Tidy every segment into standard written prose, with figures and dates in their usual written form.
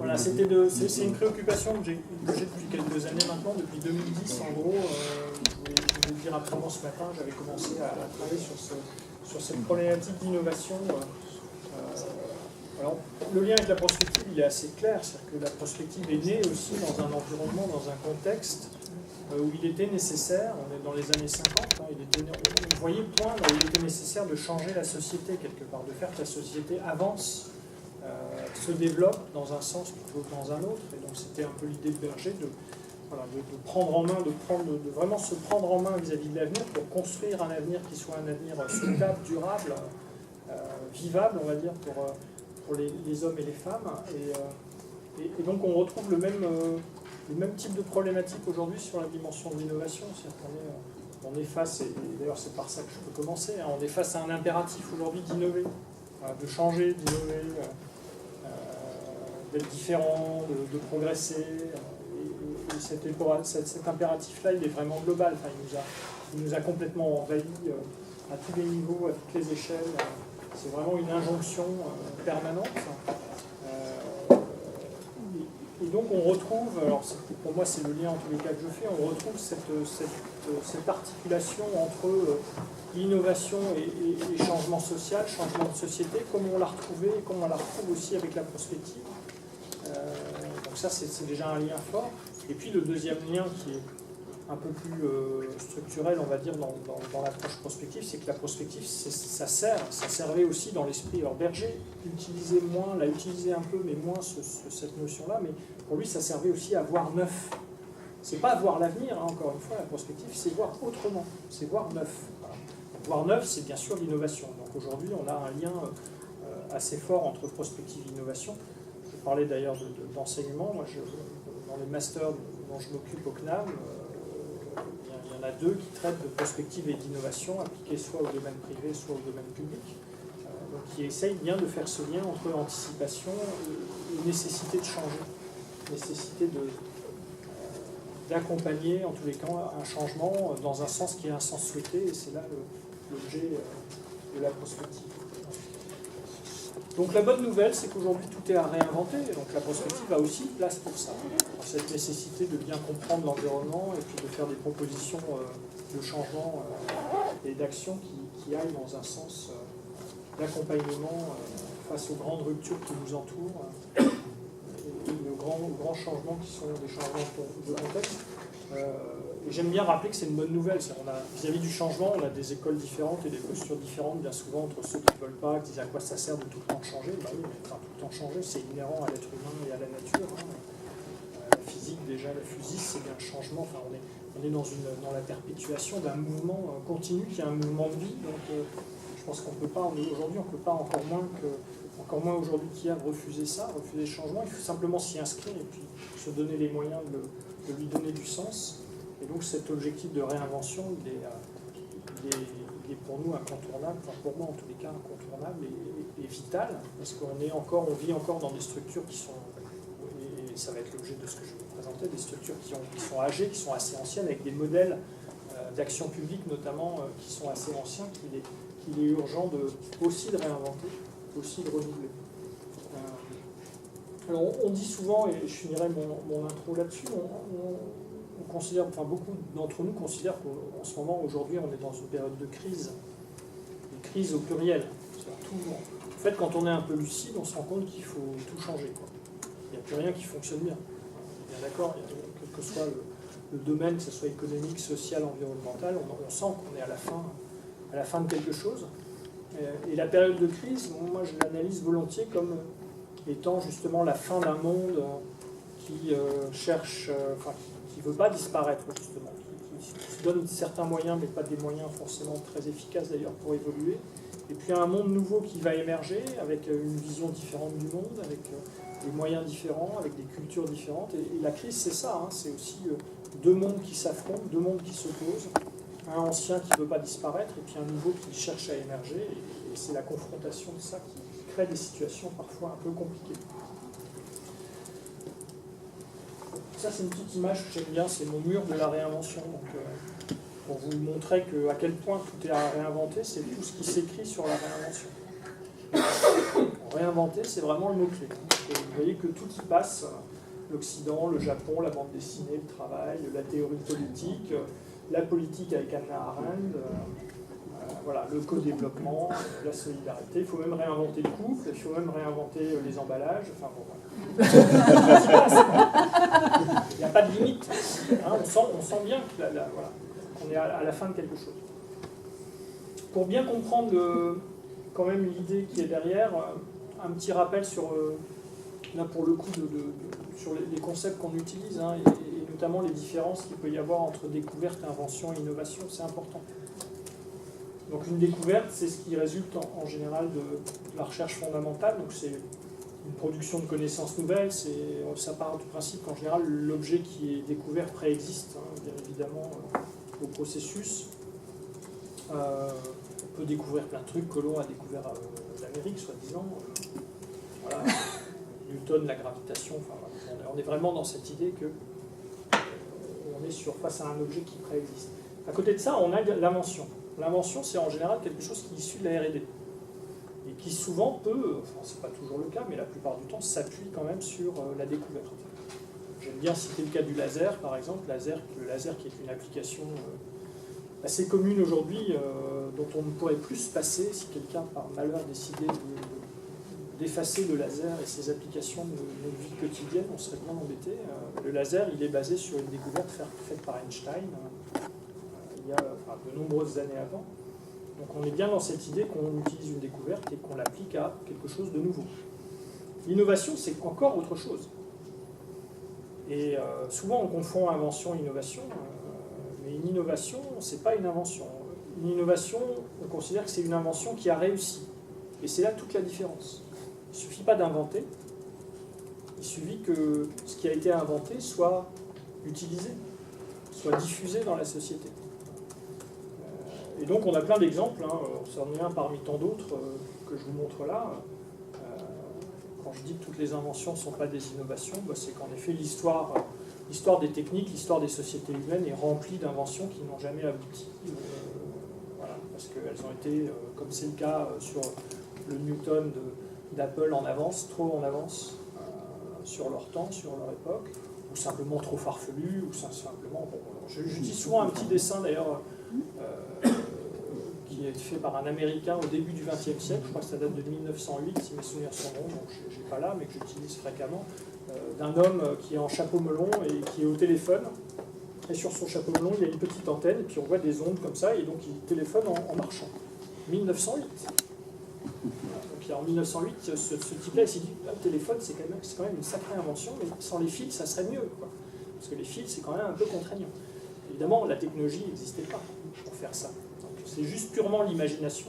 Voilà, c'est une préoccupation que j'ai depuis quelques années maintenant, depuis 2010 en gros. Je voulais le dire après moi ce matin, j'avais commencé à travailler sur cette problématique d'innovation. Alors, le lien avec la prospective, il est assez clair, c'est-à-dire que la prospective est née aussi dans un environnement, dans un contexte où il était nécessaire, on est dans les années 50, hein, on voyait poindre où il était nécessaire de changer la société quelque part, de faire que la société avance, se développe dans un sens plutôt que dans un autre. Et donc c'était un peu l'idée de Berger de prendre en main, de vraiment se prendre en main vis-à-vis de l'avenir pour construire un avenir qui soit un avenir souhaitable, durable, vivable, on va dire, pour les hommes et les femmes. Et donc on retrouve le même type de problématique aujourd'hui sur la dimension de l'innovation. C'est-à-dire qu'on est face, et d'ailleurs c'est par ça que je peux commencer, hein, on est face à un impératif aujourd'hui d'innover, de changer, d'innover, d'être différent, de progresser. Et cet impératif-là, il est vraiment global. Enfin, il nous a complètement envahis à tous les niveaux, à toutes les échelles. C'est vraiment une injonction permanente. Et donc on retrouve, alors pour moi c'est le lien en tous les cas que je fais, on retrouve cette articulation entre l'innovation et changement social, changement de société, comme on l'a retrouvé et comme on la retrouve aussi avec la prospective. Donc ça c'est déjà un lien fort. Et puis le deuxième lien qui est un peu plus structurel, on va dire, dans l'approche prospective, c'est que la prospective, ça servait aussi dans l'esprit. Alors Berger l'a utilisé un peu, mais moins cette notion-là, mais pour lui, ça servait aussi à voir neuf. C'est pas voir l'avenir, hein, encore une fois, la prospective, c'est voir autrement, c'est voir neuf. Voilà. Voir neuf, c'est bien sûr l'innovation. Donc aujourd'hui, on a un lien assez fort entre prospective et innovation. Je parlais d'ailleurs d'enseignement. Moi, dans les masters dont je m'occupe au CNAM, il y en a deux qui traitent de prospective et d'innovation appliquées soit au domaine privé, soit au domaine public. Donc qui essayent bien de faire ce lien entre anticipation et nécessité de changer, nécessité d'accompagner en tous les cas un changement dans un sens qui est un sens souhaité, et c'est là l'objet de la prospective. Donc la bonne nouvelle, c'est qu'aujourd'hui tout est à réinventer, et donc la prospective a aussi place pour ça, pour cette nécessité de bien comprendre l'environnement et puis de faire des propositions de changement et d'action qui aillent dans un sens d'accompagnement face aux grandes ruptures qui nous entourent et aux grands changements qui sont des changements de contexte. Et j'aime bien rappeler que c'est une bonne nouvelle. Vis-à-vis du changement, on a des écoles différentes et des postures différentes, bien souvent, entre ceux qui ne veulent pas, qui disent à quoi ça sert de tout le temps changer. Bah oui, mais tout le temps changer, c'est inhérent à l'être humain et à la nature. Hein. La physique, déjà, la physique, c'est bien le changement. Enfin, on est dans la perpétuation d'un mouvement continu qui est un mouvement de vie. Donc, je pense qu'on peut pas, aujourd'hui, on ne peut pas encore moins aujourd'hui qu'hier refuser ça, refuser le changement. Il faut simplement s'y inscrire et puis se donner les moyens de lui donner du sens. Et donc cet objectif de réinvention, il est pour nous incontournable, enfin pour moi en tous les cas incontournable et vital, parce qu'on vit encore dans des structures qui sont, et ça va être l'objet de ce que je vais vous présenter, des structures qui sont âgées, qui sont assez anciennes, avec des modèles d'action publique notamment qui sont assez anciens, qu'il est urgent aussi de réinventer, aussi de renouveler. Alors on dit souvent, et je finirai mon intro là-dessus, on considère, enfin beaucoup d'entre nous considèrent qu'en ce moment, aujourd'hui, on est dans une période de crise au pluriel. En fait, quand on est un peu lucide, on se rend compte qu'il faut tout changer, quoi. Il n'y a plus rien qui fonctionne bien. On est bien d'accord, quel que soit le domaine, que ce soit économique, social, environnemental, on sent qu'on est à la fin de quelque chose. Et la période de crise, moi je l'analyse volontiers comme étant justement la fin d'un monde qui cherche, qui ne veut pas disparaître justement, qui se donne certains moyens, mais pas des moyens forcément très efficaces d'ailleurs pour évoluer. Et puis un monde nouveau qui va émerger avec une vision différente du monde, avec des moyens différents, avec des cultures différentes. Et la crise, c'est ça, hein, c'est aussi deux mondes qui s'affrontent, deux mondes qui s'opposent. Un ancien qui ne veut pas disparaître et puis un nouveau qui cherche à émerger. Et c'est la confrontation de ça qui crée des situations parfois un peu compliquées. Ça, c'est une petite image que j'aime bien, c'est mon mur de la réinvention. Donc, pour vous montrer à quel point tout est à réinventer, c'est tout ce qui s'écrit sur la réinvention. Réinventer, c'est vraiment le mot-clé. Vous voyez que tout y passe, l'Occident, le Japon, la bande dessinée, le travail, la théorie politique, la politique avec Hannah Arendt, voilà, le co-développement, la solidarité. Il faut même réinventer le couple, il faut même réinventer les emballages. Enfin bon, voilà. Il n'y a pas de limite. Hein, on sent bien que voilà, qu'on est à la fin de quelque chose. Pour bien comprendre quand même l'idée qui est derrière, un petit rappel sur, là pour le coup, sur les concepts qu'on utilise, hein, et notamment les différences qu'il peut y avoir entre découverte, invention et innovation, c'est important. Donc une découverte, c'est ce qui résulte en général de la recherche fondamentale, donc c'est une production de connaissances nouvelles, ça part du principe qu'en général l'objet qui est découvert préexiste, hein, bien évidemment, au processus. On peut découvrir plein de trucs, Colomb a découvert l'Amérique, soi-disant, voilà. Newton, la gravitation, enfin, voilà. On est vraiment dans cette idée que on est face à un objet qui préexiste. À côté de ça, on a l'invention. L'invention, c'est en général quelque chose qui est issu de la R&D et qui souvent peut, enfin c'est pas toujours le cas, mais la plupart du temps s'appuie quand même sur la découverte. J'aime bien citer le cas du laser, par exemple, le laser qui est une application assez commune aujourd'hui, dont on ne pourrait plus se passer si quelqu'un par malheur décidait d'effacer le laser et ses applications de notre vie quotidienne, on serait bien embêté. Le laser, il est basé sur une découverte faite par Einstein il y a de nombreuses années avant. Donc on est bien dans cette idée qu'on utilise une découverte et qu'on l'applique à quelque chose de nouveau. L'innovation, c'est encore autre chose. Et souvent on confond invention et innovation, mais une innovation, c'est pas une invention. Une innovation, on considère que c'est une invention qui a réussi. Et c'est là toute la différence. Il ne suffit pas d'inventer, il suffit que ce qui a été inventé soit utilisé, soit diffusé dans la société. Et donc on a plein d'exemples, hein. Ça en est un parmi tant d'autres que je vous montre là. Quand je dis que toutes les inventions ne sont pas des innovations, c'est qu'en effet l'histoire des techniques, l'histoire des sociétés humaines est remplie d'inventions qui n'ont jamais abouti. Voilà, parce qu'elles ont été, comme c'est le cas sur le Newton d'Apple, en avance, trop en avance sur leur temps, sur leur époque, ou simplement trop farfelu, ou simplement... Bon, j'utilise souvent un petit dessin d'ailleurs qui est fait par un Américain au début du XXe siècle, je crois que ça date de 1908, si mes souvenirs sont bons, donc je n'ai pas là, mais que j'utilise fréquemment, d'un homme qui est en chapeau melon et qui est au téléphone. Et sur son chapeau melon, il y a une petite antenne, et puis on voit des ondes comme ça, et donc il téléphone en marchant. 1908. Donc en 1908, ce type-là, il s'est dit, le téléphone, c'est quand même une sacrée invention, mais sans les fils, ça serait mieux, quoi. Parce que les fils, c'est quand même un peu contraignant. Évidemment, la technologie n'existait pas pour faire ça. C'est juste purement l'imagination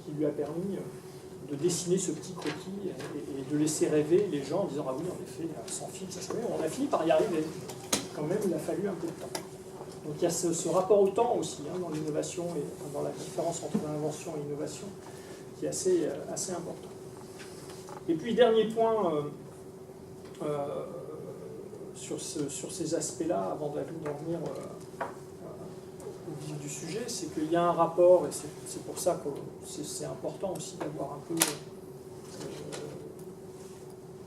qui lui a permis de dessiner ce petit croquis et de laisser rêver les gens en disant « Ah oui, en effet, sans fil, ça serait mieux. » On a fini par y arriver. Quand même, il a fallu un peu de temps. Donc il y a ce rapport au temps aussi, hein, dans l'innovation et dans la différence entre invention et innovation, qui est assez important. Et puis, dernier point sur ces aspects-là, avant d'en venir au vif du sujet, c'est qu'il y a un rapport, et c'est pour ça que c'est important aussi d'avoir un peu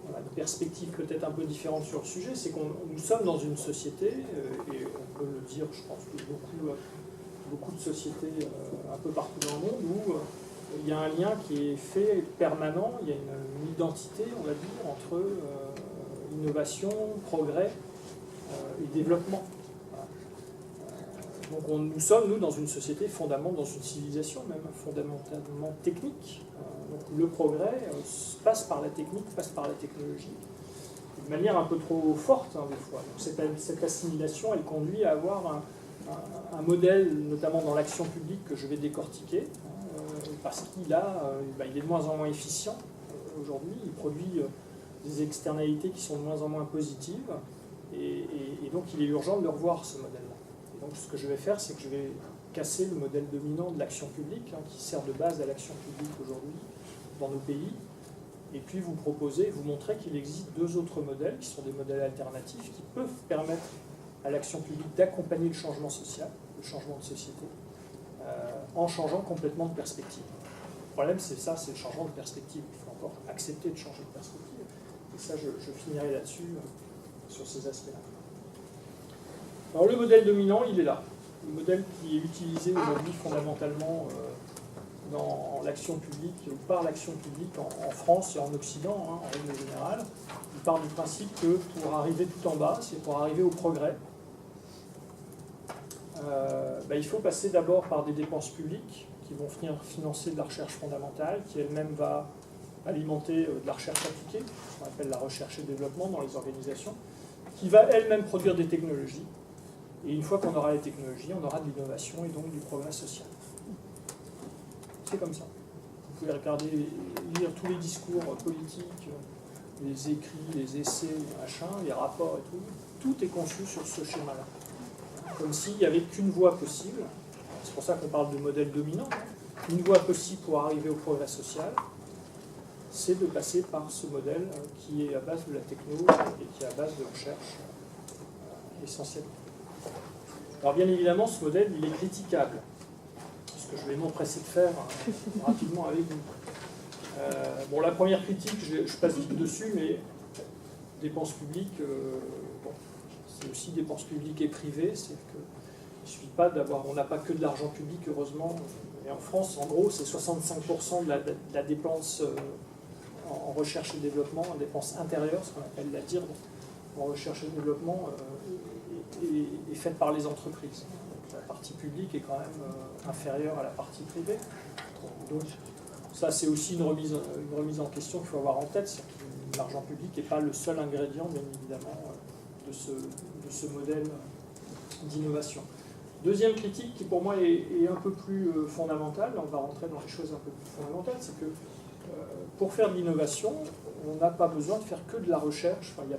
une perspective peut-être un peu différente sur le sujet, c'est que nous sommes dans une société, et on peut le dire, je pense que beaucoup de sociétés un peu partout dans le monde, où il y a un lien qui est fait permanent, il y a une identité, on va dire, entre innovation, progrès et développement. Donc nous sommes, nous, dans une société fondamentalement, dans une civilisation même, fondamentalement technique. Donc le progrès passe par la technique, passe par la technologie, de manière un peu trop forte, hein, des fois. Donc cette assimilation, elle conduit à avoir un modèle, notamment dans l'action publique, que je vais décortiquer, parce qu'il est de moins en moins efficient aujourd'hui, il produit des externalités qui sont de moins en moins positives, et donc il est urgent de le revoir, ce modèle-là. Donc ce que je vais faire, c'est que je vais casser le modèle dominant de l'action publique, hein, qui sert de base à l'action publique aujourd'hui dans nos pays, et puis vous montrer qu'il existe deux autres modèles, qui sont des modèles alternatifs, qui peuvent permettre à l'action publique d'accompagner le changement social, le changement de société, en changeant complètement de perspective. problème, c'est ça, c'est le changement de perspective. Il faut encore accepter de changer de perspective. Et ça, je finirai là-dessus, sur ces aspects-là. Alors, le modèle dominant, il est là. Le modèle qui est utilisé aujourd'hui fondamentalement dans l'action publique, ou par l'action publique en France et en Occident, hein, en règle générale. Il part du principe que pour arriver tout en bas, c'est pour arriver au progrès, il faut passer d'abord par des dépenses publiques qui vont venir financer de la recherche fondamentale, qui elle-même va alimenter de la recherche appliquée, ce qu'on appelle la recherche et développement dans les organisations, qui va elle-même produire des technologies. Et une fois qu'on aura les technologies, on aura de l'innovation et donc du progrès social. C'est comme ça. Vous pouvez regarder, lire tous les discours politiques, les écrits, les essais, les rapports et tout. Tout est conçu sur ce schéma-là. Comme s'il n'y avait qu'une voie possible. C'est pour ça qu'on parle de modèle dominant. Une voie possible pour arriver au progrès social, c'est de passer par ce modèle qui est à base de la techno et qui est à base de recherche essentiellement. Alors bien évidemment, ce modèle, il est critiquable. Ce que je vais m'empresser de faire rapidement avec vous. La première critique, je passe vite dessus, mais dépenses publiques, c'est aussi dépenses publiques et privées. C'est que il ne suffit pas d'avoir, on n'a pas que de l'argent public, heureusement. Et en France, en gros, c'est 65% de la dépense en recherche et développement, en dépense intérieure, ce qu'on appelle la DIRD, en recherche et développement, est faite par les entreprises. Donc, la partie publique est quand même inférieure à la partie privée. Donc, ça, c'est aussi une remise en question qu'il faut avoir en tête. C'est que l'argent public n'est pas le seul ingrédient, bien évidemment, de ce modèle d'innovation. Deuxième critique qui pour moi est un peu plus fondamentale, on va rentrer dans les choses un peu plus fondamentales, c'est que pour faire de l'innovation, on n'a pas besoin de faire que de la recherche. Enfin, il n'y a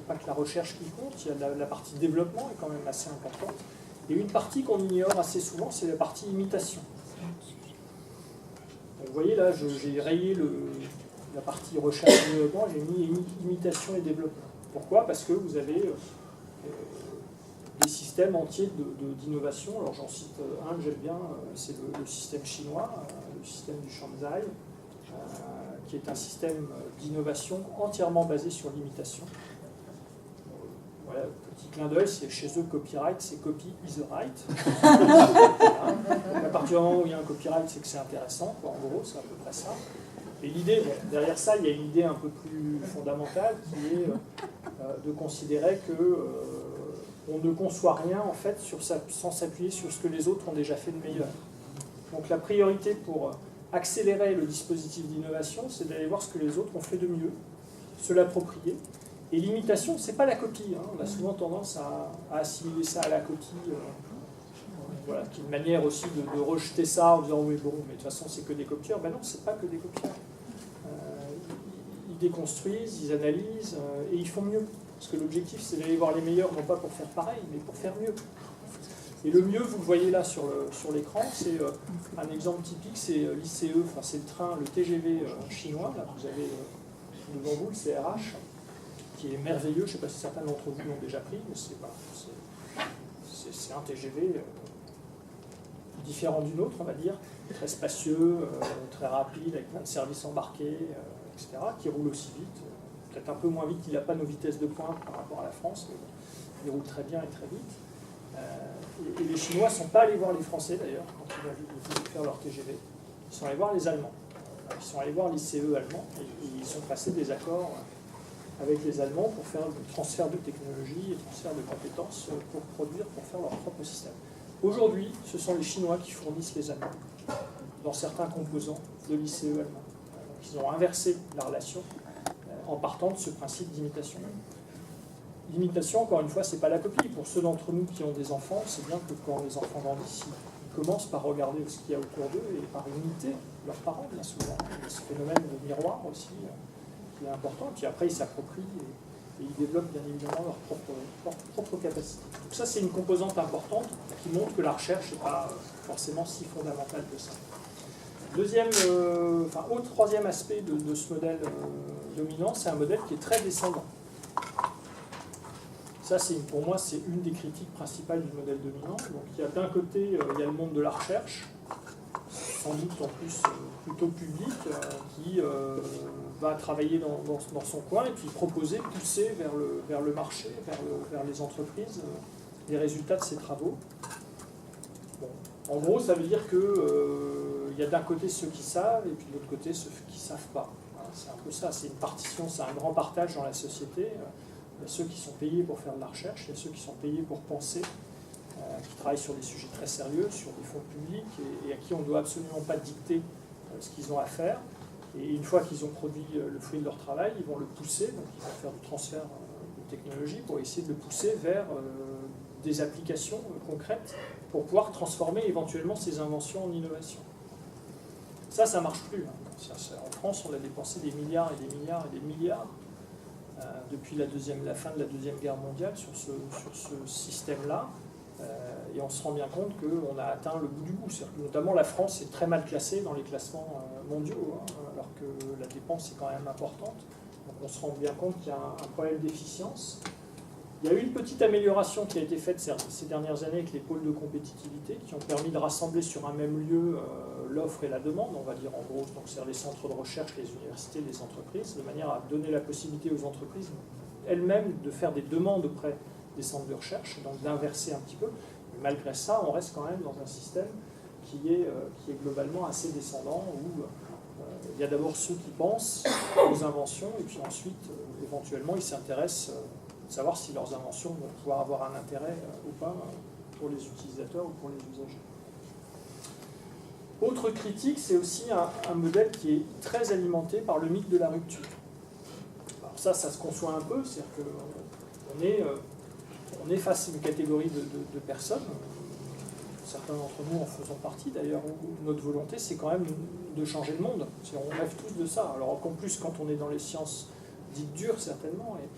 pas que la recherche qui compte, il y a la partie développement est quand même assez importante. Et une partie qu'on ignore assez souvent, c'est la partie imitation. Donc, vous voyez là, j'ai rayé la partie recherche et développement, j'ai mis imitation et développement. Pourquoi? Parce que vous avez des systèmes entiers d'innovation. Alors j'en cite un que j'aime bien, c'est le système chinois, le système du Shanzhai, qui est un système d'innovation entièrement basé sur l'imitation. Voilà, petit clin d'œil, c'est chez eux copyright, c'est copy is the right. À partir du moment où il y a un copyright, c'est que c'est intéressant, quoi. En gros, c'est à peu près ça. Et l'idée, derrière ça, il y a une idée un peu plus fondamentale qui est de considérer que on ne conçoit rien en fait sans s'appuyer sur ce que les autres ont déjà fait de meilleur. Donc la priorité pour accélérer le dispositif d'innovation, c'est d'aller voir ce que les autres ont fait de mieux, se l'approprier. Et l'imitation, c'est pas la copie. Hein. On a souvent tendance à assimiler ça à la copie. Voilà, qui est une manière aussi de rejeter ça en disant oui bon, mais de toute façon c'est que des copieurs. Ben non, c'est pas que des copieurs. Ils déconstruisent, ils analysent et ils font mieux. Parce que l'objectif c'est d'aller voir les meilleurs, non pas pour faire pareil, mais pour faire mieux. Et le mieux, vous le voyez là sur l'écran, c'est un exemple typique, c'est l'ICE, enfin c'est le train, le TGV chinois, là vous avez devant vous le CRH, qui est merveilleux, je ne sais pas si certains d'entre vous l'ont déjà pris, mais c'est un TGV différent d'une autre, on va dire, très spacieux, très rapide, avec plein de services embarqués, etc., qui roule aussi vite, peut-être un peu moins vite, il n'a pas nos vitesses de pointe par rapport à la France, mais il roule très bien et très vite. Et les Chinois ne sont pas allés voir les Français d'ailleurs, quand ils voulaient faire leur TGV, ils sont allés voir les Allemands. Ils sont allés voir l'ICE allemand, et ils sont passés des accords avec les Allemands pour faire du transfert de technologie et transfert de compétences pour produire, pour faire leur propre système. Aujourd'hui, ce sont les Chinois qui fournissent les Allemands dans certains composants de l'ICE allemand. Donc, ils ont inversé la relation en partant de ce principe d'imitation. L'imitation, encore une fois, c'est pas la copie. Pour ceux d'entre nous qui ont des enfants, c'est bien que quand les enfants grandissent, ils commencent par regarder ce qu'il y a autour d'eux et par imiter leurs parents, bien souvent. Il y a ce phénomène de miroir aussi qui est important. Puis après, ils s'approprient et ils développent bien évidemment leur propre capacité. Donc ça, c'est une composante importante qui montre que la recherche n'est pas forcément si fondamentale que ça. Troisième aspect de ce modèle dominant, c'est un modèle qui est très descendant. Ça, pour moi, c'est une des critiques principales du modèle dominant. Donc, il y a d'un côté, il y a le monde de la recherche, sans doute en plus plutôt public, qui va travailler dans son coin et puis proposer, pousser vers le marché, vers les entreprises, les résultats de ses travaux. Bon. En gros, ça veut dire qu'il y a d'un côté ceux qui savent et puis de l'autre côté ceux qui ne savent pas. Voilà, c'est un peu ça, c'est une partition, c'est un grand partage dans la société. Il y a ceux qui sont payés pour faire de la recherche, il y a ceux qui sont payés pour penser, qui travaillent sur des sujets très sérieux, sur des fonds publics, et à qui on ne doit absolument pas dicter ce qu'ils ont à faire. Et une fois qu'ils ont produit le fruit de leur travail, ils vont le pousser, donc ils vont faire du transfert de technologie pour essayer de le pousser vers des applications concrètes pour pouvoir transformer éventuellement ces inventions en innovation. Ça ne marche plus. En France, on a dépensé des milliards et des milliards et des milliards depuis la fin de la Deuxième Guerre mondiale sur ce système-là. Et on se rend bien compte qu'on a atteint le bout du bout. Notamment la France est très mal classée dans les classements mondiaux, alors que la dépense est quand même importante. Donc on se rend bien compte qu'il y a un problème d'efficience. Il y a eu une petite amélioration qui a été faite ces dernières années avec les pôles de compétitivité qui ont permis de rassembler sur un même lieu l'offre et la demande, on va dire en gros, donc c'est les centres de recherche, les universités, les entreprises, de manière à donner la possibilité aux entreprises elles-mêmes de faire des demandes auprès des centres de recherche, donc d'inverser un petit peu. Mais malgré ça, on reste quand même dans un système qui est globalement assez descendant, où il y a d'abord ceux qui pensent aux inventions, et puis ensuite, éventuellement, ils s'intéressent à savoir si leurs inventions vont pouvoir avoir un intérêt ou pas pour les utilisateurs ou pour les usagers. Autre critique, c'est aussi un modèle qui est très alimenté par le mythe de la rupture. Alors ça se conçoit un peu, c'est-à-dire qu'on est face à une catégorie de personnes, certains d'entre nous en faisant partie d'ailleurs, où notre volonté c'est quand même de changer le monde. On rêve tous de ça. Alors qu'en plus, quand on est dans les sciences dites dures certainement, et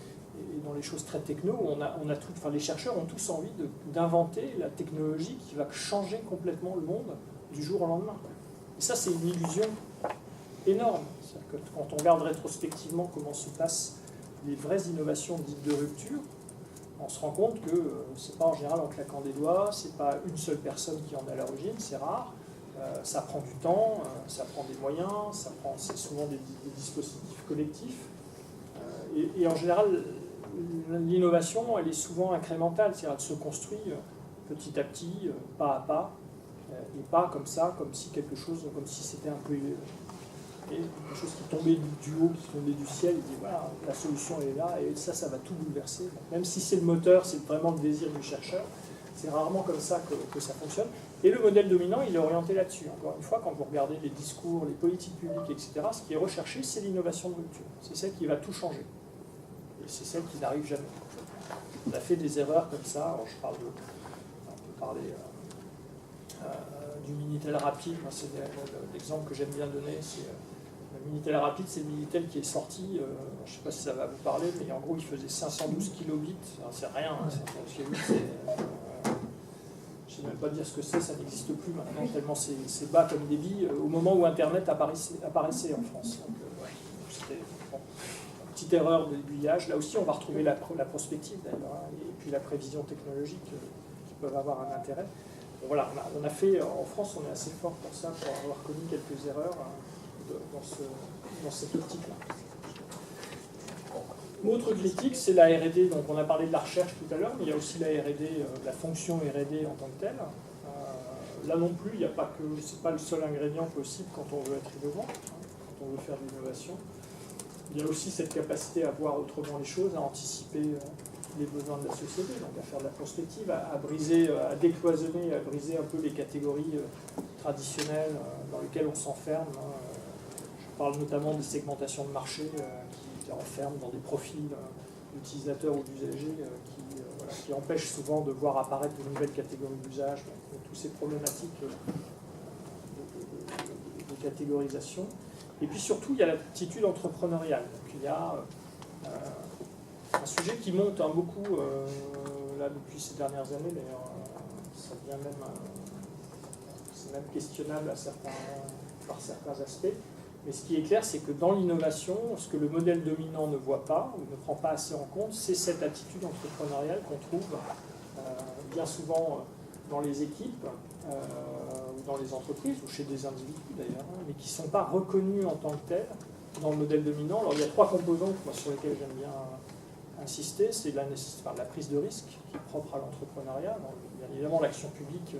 dans les choses très techno, les chercheurs ont tous envie d'inventer la technologie qui va changer complètement le monde du jour au lendemain. Et ça, c'est une illusion énorme. C'est-à-dire que quand on regarde rétrospectivement comment se passent les vraies innovations dites de rupture, on se rend compte que c'est pas en général en claquant des doigts, c'est pas une seule personne qui en est à l'origine, c'est rare, ça prend du temps, ça prend des moyens, c'est souvent des dispositifs collectifs. Et en général, l'innovation, elle est souvent incrémentale, c'est-à-dire elle se construit petit à petit, pas à pas, et pas comme ça, comme si c'était un peu quelque chose qui tombait du haut, qui tombait du ciel, et dit voilà, la solution est là, et ça va tout bouleverser. Donc, même si c'est le moteur, c'est vraiment le désir du chercheur, c'est rarement comme ça que ça fonctionne. Et le modèle dominant, il est orienté là-dessus. Encore une fois, quand vous regardez les discours, les politiques publiques, etc., ce qui est recherché, c'est l'innovation de rupture. C'est celle qui va tout changer. Et c'est celle qui n'arrive jamais. On a fait des erreurs comme ça. Alors on peut parler du Minitel rapide. C'est l'exemple que j'aime bien donner. Le Minitel rapide, c'est le Minitel qui est sorti. Je ne sais pas si ça va vous parler, mais en gros, il faisait 512 kilobits. C'est rien. 512 kilobits, je ne sais même pas dire ce que c'est. Ça n'existe plus maintenant, tellement c'est bas comme débit au moment où Internet apparaissait en France. Donc, c'était une petite erreur d'aiguillage. Là aussi, on va retrouver la prospective d'ailleurs, et puis la prévision technologique qui peuvent avoir un intérêt. Donc, voilà, on a fait, en France, on est assez fort pour ça, pour avoir connu quelques erreurs dans cette optique-là. Autre critique, c'est la R&D. Donc on a parlé de la recherche tout à l'heure, mais il y a aussi la R&D, la fonction R&D en tant que telle. Là non plus, il n'y a pas que, c'est pas le seul ingrédient possible quand on veut être innovant, quand on veut faire de l'innovation. Il y a aussi cette capacité à voir autrement les choses, à anticiper les besoins de la société, donc à faire de la prospective, à briser, à décloisonner, à briser un peu les catégories traditionnelles dans lesquelles on s'enferme. Je parle notamment des segmentations de marché qui enferment dans des profils d'utilisateurs ou d'usagers qui empêchent souvent de voir apparaître de nouvelles catégories d'usage. Donc, toutes ces problématiques de catégorisation. Et puis surtout, il y a l'attitude entrepreneuriale. Donc, il y a un sujet qui monte beaucoup là, depuis ces dernières années, d'ailleurs, ça devient même questionnable par certains aspects. Mais ce qui est clair, c'est que dans l'innovation, ce que le modèle dominant ne voit pas, ou ne prend pas assez en compte, c'est cette attitude entrepreneuriale qu'on trouve bien souvent dans les équipes, ou dans les entreprises, ou chez des individus d'ailleurs, hein, mais qui ne sont pas reconnus en tant que tels dans le modèle dominant. Alors il y a 3 composantes moi, sur lesquelles j'aime bien insister. C'est la prise de risque, qui est propre à l'entrepreneuriat. Bien évidemment, l'action publique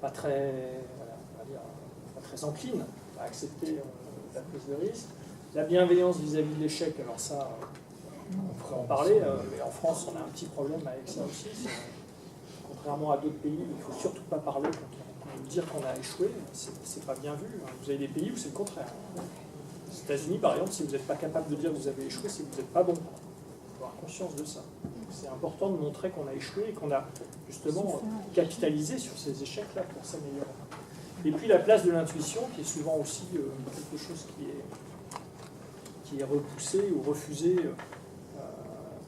pas très, voilà, on va dire, pas très encline à accepter la prise de risque. La bienveillance vis-à-vis de l'échec, alors ça, on pourrait en parler, mais en France, on a un petit problème avec ça aussi. Contrairement à d'autres pays, il ne faut surtout pas parler quand on veut dire qu'on a échoué, c'est pas bien vu. Vous avez des pays où c'est le contraire. Aux États-Unis, par exemple, si vous n'êtes pas capable de dire que vous avez échoué, c'est que vous n'êtes pas bon. Il faut avoir conscience de ça. C'est important de montrer qu'on a échoué et qu'on a justement capitalisé sur ces échecs-là pour s'améliorer. Et puis la place de l'intuition, qui est souvent aussi quelque chose qui est repoussé ou refusé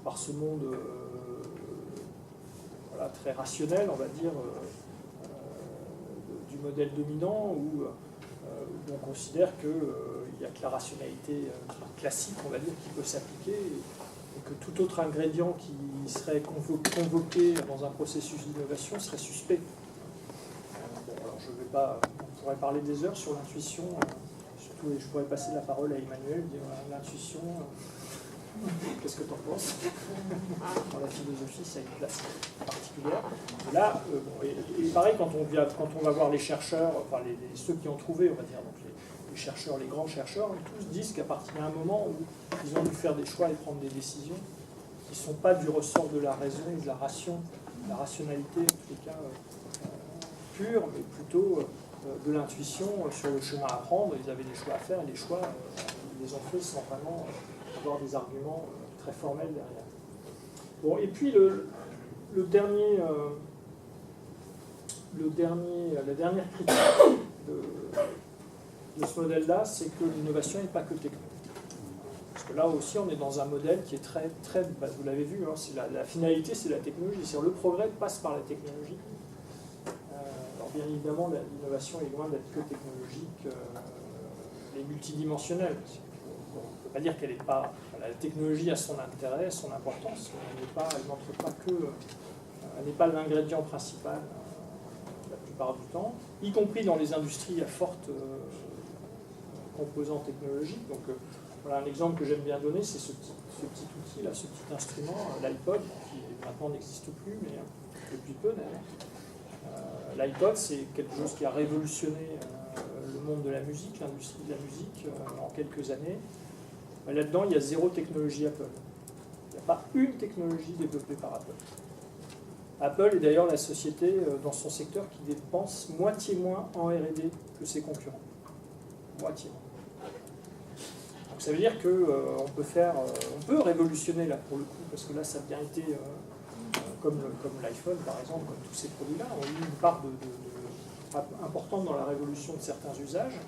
par ce monde voilà, très rationnel, on va dire, du modèle dominant, où on considère qu'il n'y a que la rationalité classique, on va dire, qui peut s'appliquer, et que tout autre ingrédient qui serait convoqué dans un processus d'innovation serait suspect. Bon, alors je vais pas, on pourrait parler des heures sur l'intuition, surtout, et je pourrais passer la parole à Emmanuel, dire l'intuition. Qu'est-ce que tu en penses? Dans la philosophie, ça a une place particulière. Et là, et pareil, quand on va voir les chercheurs, enfin ceux qui ont trouvé, on va dire, donc les chercheurs, les grands chercheurs, tous disent qu'à partir d'un moment où ils ont dû faire des choix et prendre des décisions qui ne sont pas du ressort de la raison ou de la rationalité, en tous les cas pure, mais plutôt de l'intuition sur le chemin à prendre. Ils avaient des choix à faire et les choix, ils les ont faits sans vraiment avoir des arguments très formels derrière. Bon, et puis la dernière critique de ce modèle-là, c'est que l'innovation n'est pas que technologique. Parce que là aussi, on est dans un modèle qui est très, vous l'avez vu, hein, la finalité, c'est la technologie. C'est-à-dire, le progrès passe par la technologie. Alors bien évidemment, l'innovation est loin d'être que technologique, elle est multidimensionnelle. On ne peut pas dire qu'elle n'est pas... La technologie a son intérêt, son importance, mais elle n'entre pas que... Elle n'est pas l'ingrédient principal la plupart du temps, y compris dans les industries à forte composante technologique. Donc voilà un exemple que j'aime bien donner, c'est ce petit outil, là, ce petit instrument, l'iPod, qui maintenant n'existe plus, mais depuis peu d'ailleurs. L'iPod, c'est quelque chose qui a révolutionné le monde de la musique, l'industrie de la musique en quelques années. Là-dedans, il y a 0 technologie Apple. Il n'y a pas une technologie développée par Apple. Apple est d'ailleurs la société dans son secteur qui dépense moitié moins en R&D que ses concurrents. Moitié moins. Donc ça veut dire qu'on peut révolutionner là pour le coup, parce que là ça a bien été, comme l'iPhone par exemple, comme tous ces produits-là, ont eu une part importante dans la révolution de certains usages.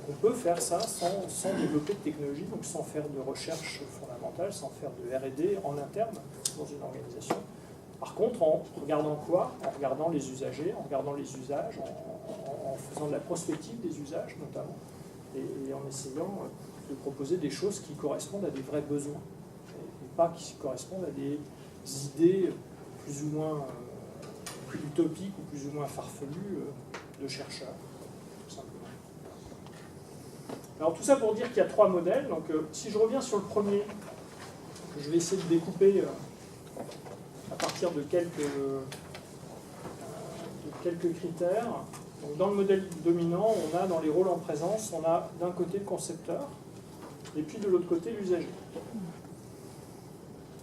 On peut faire ça sans développer de technologie, donc sans faire de recherche fondamentale, sans faire de R&D en interne dans une organisation. Par contre, en regardant quoi? En regardant les usagers, en regardant les usages, en faisant de la prospective des usages notamment, et en essayant de proposer des choses qui correspondent à des vrais besoins, et pas qui correspondent à des idées plus ou moins utopiques ou plus ou moins farfelues de chercheurs, tout simplement. Alors tout ça pour dire qu'il y a 3 modèles. Donc si je reviens sur le premier, je vais essayer de découper à partir de quelques critères. Donc, dans le modèle dominant, on a dans les rôles en présence, on a d'un côté le concepteur et puis de l'autre côté l'usager.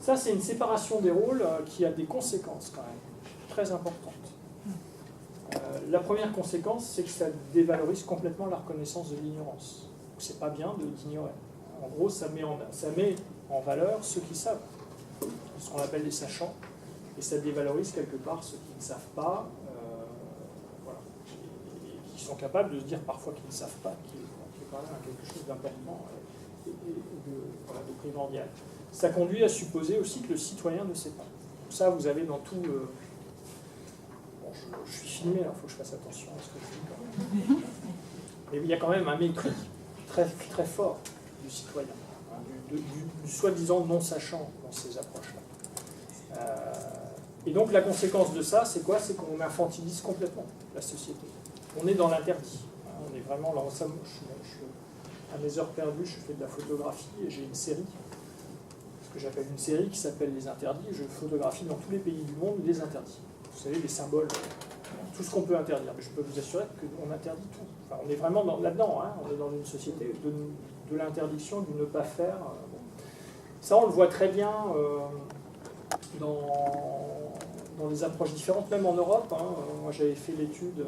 Ça, c'est une séparation des rôles qui a des conséquences quand même très importantes. La première conséquence, c'est que ça dévalorise complètement la reconnaissance de l'ignorance. C'est pas bien d'ignorer. En gros, ça met en valeur ceux qui savent, ce qu'on appelle les sachants, et ça dévalorise quelque part ceux qui ne savent pas, voilà, et qui sont capables de se dire parfois qu'ils ne savent pas, qui est quand même quelque chose d'important et de primordial. Ça conduit à supposer aussi que le citoyen ne sait pas. Ça, vous avez dans tout... Bon, je suis filmé, alors il faut que je fasse attention à ce que je dis quand même. Mais il y a quand même un mépris très, très fort du citoyen, hein, du soi-disant non-sachant dans ces approches-là. Et donc la conséquence de ça, c'est quoi? C'est qu'on infantilise complètement la société. On est dans l'interdit. On est vraiment là. À mes heures perdues, je fais de la photographie et j'ai une série, ce que j'appelle une série qui s'appelle Les Interdits. Je photographie dans tous les pays du monde les interdits. Vous savez, les symboles, tout ce qu'on peut interdire. Mais je peux vous assurer qu'on interdit tout. Enfin, on est vraiment là-dedans. Hein. On est dans une société de l'interdiction, du ne pas faire. Bon. Ça, on le voit très bien dans des approches différentes, même en Europe. Hein. Moi, j'avais fait l'étude,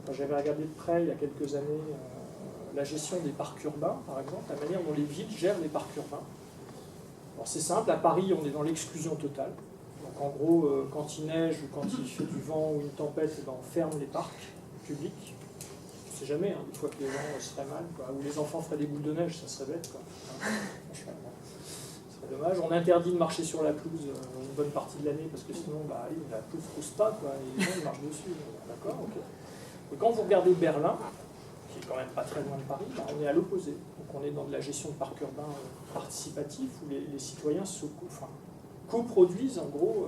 quand j'avais regardé de près il y a quelques années, la gestion des parcs urbains, par exemple, la manière dont les villes gèrent les parcs urbains. Alors c'est simple, à Paris, on est dans l'exclusion totale. Donc en gros, quand il neige ou quand il fait du vent ou une tempête, ben, on ferme les parcs publics. On ne sait jamais, hein, des fois que les gens se feraient mal, quoi. Ou les enfants feraient des boules de neige, ça serait bête, quoi. Franchement, ce serait dommage. On interdit de marcher sur la pelouse une bonne partie de l'année, parce que sinon, bah, la pelouse ne pousse pas, quoi, et les gens ils marchent dessus. D'accord, ok. Et quand vous regardez Berlin, qui est quand même pas très loin de Paris, bah, on est à l'opposé. Donc on est dans de la gestion de parcs urbains participatifs, où les citoyens coproduisent en gros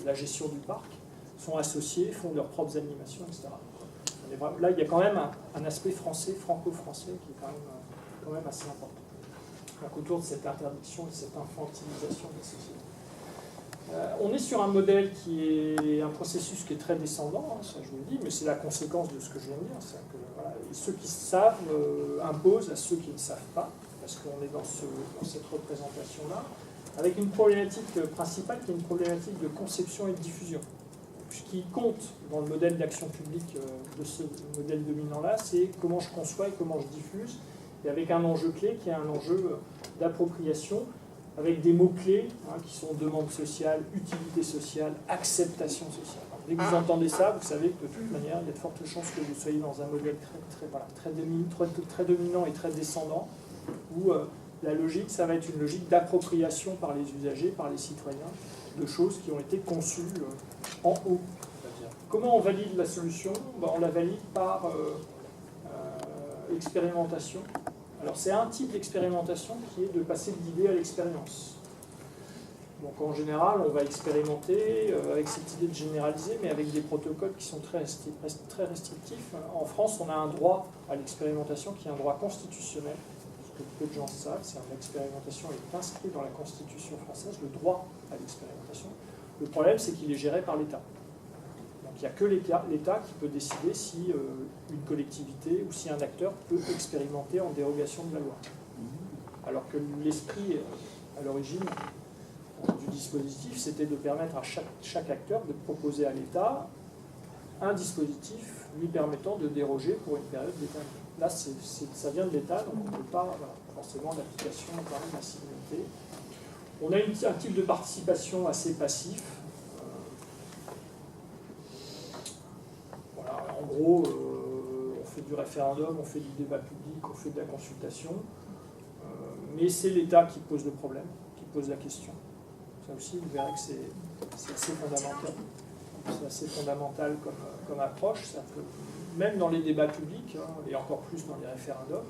la gestion du parc, sont associés, font leurs propres animations, etc. Là, il y a quand même un aspect français, franco-français, qui est quand même assez important. Donc autour de cette interdiction et de cette infantilisation de la société. On est sur un modèle qui est un processus qui est très descendant, hein, ça je vous le dis, mais c'est la conséquence de ce que je viens de dire. C'est que voilà, ceux qui savent imposent à ceux qui ne savent pas, parce qu'on est dans cette représentation-là, avec une problématique principale qui est une problématique de conception et de diffusion. Ce qui compte dans le modèle d'action publique de ce modèle dominant-là, c'est comment je conçois et comment je diffuse, et avec un enjeu clé qui est un enjeu d'appropriation, avec des mots-clés hein, qui sont demande sociale, utilité sociale, acceptation sociale. Dès que vous entendez ça, vous savez que de toute manière, il y a de fortes chances que vous soyez dans un modèle très dominant et très descendant, où la logique, ça va être une logique d'appropriation par les usagers, par les citoyens, de choses qui ont été conçues en haut. Comment on valide la solution? On la valide par expérimentation. Alors c'est un type d'expérimentation qui est de passer de l'idée à l'expérience. Donc en général, on va expérimenter avec cette idée de généraliser, mais avec des protocoles qui sont très restrictifs. En France, on a un droit à l'expérimentation qui est un droit constitutionnel. Ce que peu de gens savent, c'est que l'expérimentation est inscrite dans la Constitution française, le droit à l'expérimentation. Le problème, c'est qu'il est géré par l'État. Donc il n'y a que l'État qui peut décider si une collectivité ou si un acteur peut expérimenter en dérogation de la loi. Alors que l'esprit, à l'origine du dispositif, c'était de permettre à chaque acteur de proposer à l'État un dispositif lui permettant de déroger pour une période déterminée. Là, ça vient de l'État, donc on ne peut pas forcément d'application par la citoyenneté. On a un type de participation assez passif. Voilà, en gros, on fait du référendum, on fait du débat public, on fait de la consultation, mais c'est l'État qui pose le problème, qui pose la question. Ça aussi, vous verrez que c'est assez fondamental. C'est assez fondamental comme approche. Même dans les débats publics, hein, et encore plus dans les référendums,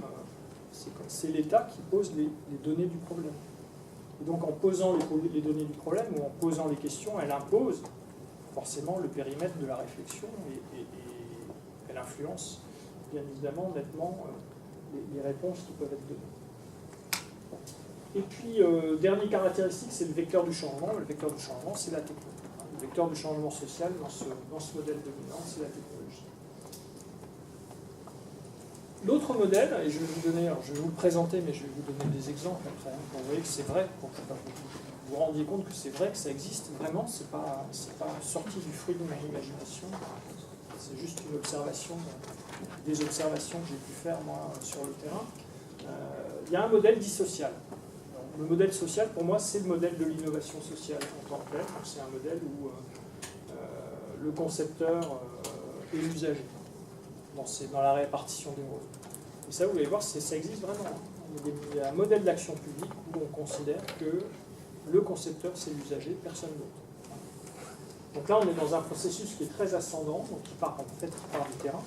c'est l'État qui pose les données du problème. Et donc en posant les données du problème, ou en posant les questions, elle impose forcément le périmètre de la réflexion et elle influence bien évidemment nettement les réponses qui peuvent être données. Et puis, dernière caractéristique, c'est le vecteur du changement. Le vecteur du changement, c'est la technologie. Le vecteur du changement social dans ce modèle dominant, c'est la technologie. L'autre modèle, et je vais vous le présenter, mais je vais vous donner des exemples après, hein, pour vous voyez que c'est vrai, pour que vous vous rendiez compte que c'est vrai, que ça existe vraiment, c'est pas sorti du fruit de ma imagination, c'est juste une observation, des observations que j'ai pu faire moi sur le terrain. Il y a un modèle dit social. Le modèle social, pour moi, c'est le modèle de l'innovation sociale en tant que tel. C'est un modèle où le concepteur est l'usager dans la répartition des rôles. Et ça, vous allez voir, ça existe vraiment. Il y a un modèle d'action publique où on considère que le concepteur, c'est l'usager, personne d'autre. Donc là, on est dans un processus qui est très ascendant, donc qui part du terrain,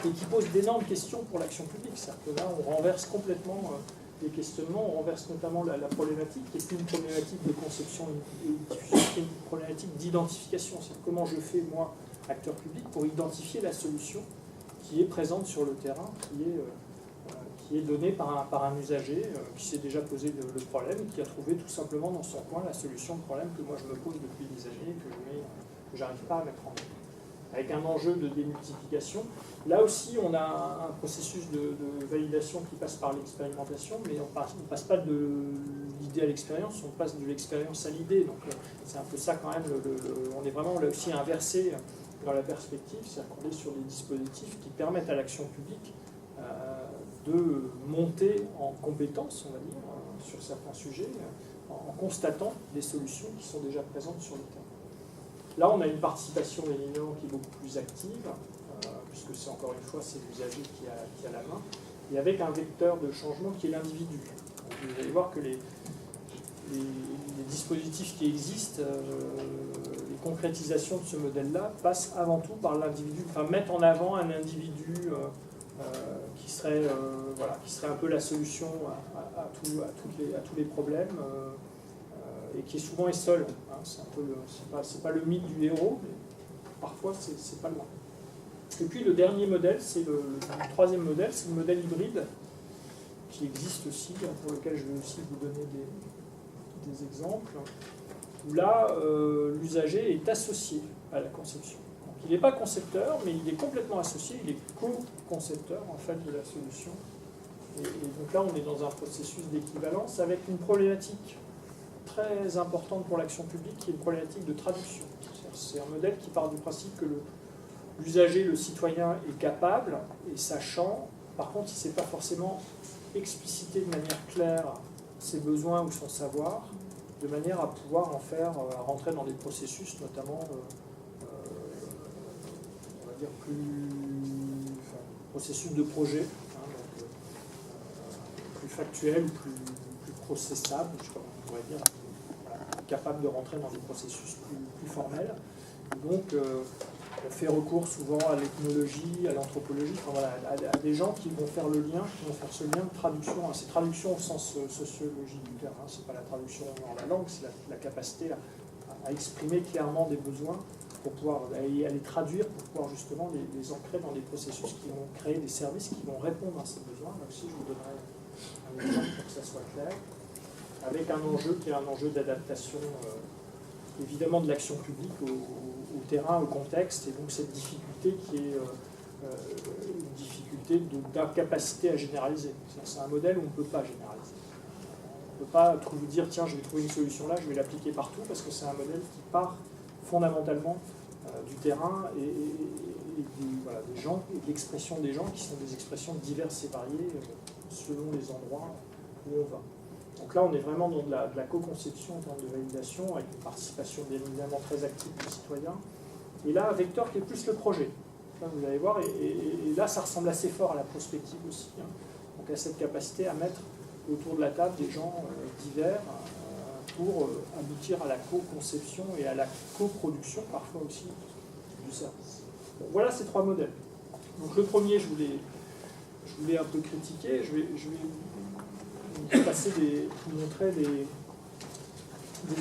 et qui pose d'énormes questions pour l'action publique. C'est-à-dire que là, on renverse complètement des questionnements, on renverse notamment la problématique, qui est plus une problématique de conception et de diffusion, qui est une problématique d'identification. C'est comment je fais, moi, acteur public, pour identifier la solution qui est présente sur le terrain, qui est donnée par un usager qui s'est déjà posé le problème et qui a trouvé tout simplement dans son coin la solution au problème que moi je me pose depuis des années et que je n'arrive pas à mettre en œuvre. Avec un enjeu de démultiplication. Là aussi, on a un processus de validation qui passe par l'expérimentation, mais on ne passe pas de l'idée à l'expérience, on passe de l'expérience à l'idée. Donc c'est un peu ça quand même, on est vraiment là aussi inversé dans la perspective, c'est-à-dire qu'on est sur des dispositifs qui permettent à l'action publique de monter en compétence, on va dire, sur certains sujets, en constatant des solutions qui sont déjà présentes sur le terrain. Là, on a une participation évidemment qui est beaucoup plus active, puisque c'est encore une fois, c'est l'usager qui a la main, et avec un vecteur de changement qui est l'individu. Vous allez voir que les dispositifs qui existent, les concrétisations de ce modèle-là, passent avant tout par l'individu, enfin mettre en avant un individu qui serait un peu la solution à tous les problèmes. Et qui souvent est seul. Hein, c'est pas le mythe du héros, mais parfois c'est pas loin. Et puis le dernier modèle, c'est le troisième modèle, c'est le modèle hybride, qui existe aussi, pour lequel je vais aussi vous donner des exemples, où là, l'usager est associé à la conception. Donc, il n'est pas concepteur, mais il est complètement associé, il est co-concepteur en fait de la solution. Et donc là, on est dans un processus d'équivalence avec une problématique très importante pour l'action publique, qui est une problématique de traduction. C'est un modèle qui part du principe que l'usager, le citoyen, est capable et sachant. Par contre, il ne sait pas forcément expliciter de manière claire ses besoins ou son savoir, de manière à pouvoir en faire, à rentrer dans des processus, notamment, on va dire, processus de projet, hein, donc, plus factuel, plus processable, je sais pas, on pourrait dire, capable de rentrer dans des processus plus formels. Donc, on fait recours souvent à l'ethnologie, à l'anthropologie, enfin, voilà, à des gens qui vont faire le lien, qui vont faire ce lien de traduction. C'est traduction au sens sociologique du terme, hein, c'est pas la traduction dans la langue, c'est la capacité à exprimer clairement des besoins pour pouvoir aller traduire, pour pouvoir justement les ancrer dans des processus qui vont créer des services qui vont répondre à ces besoins. Là aussi, je vous donnerai un exemple pour que ça soit clair. Avec un enjeu qui est un enjeu d'adaptation, évidemment, de l'action publique au terrain, au contexte, et donc cette difficulté qui est une difficulté d'incapacité à généraliser. C'est un modèle où on ne peut pas généraliser. On ne peut pas dire, tiens, je vais trouver une solution là, je vais l'appliquer partout, parce que c'est un modèle qui part fondamentalement du terrain et des gens, et de l'expression des gens, qui sont des expressions diverses et variées selon les endroits où on va. Donc là, on est vraiment dans de la co-conception en termes de validation, avec une participation bien évidemment très active du citoyen. Et là, un vecteur qui est plus le projet. Là, vous allez voir, et là, ça ressemble assez fort à la prospective aussi. Hein. Donc à cette capacité à mettre autour de la table des gens divers pour aboutir à la co-conception et à la coproduction, parfois aussi, du service. Bon, voilà ces trois modèles. Donc le premier, je voulais un peu critiquer. Je vais vous montrer des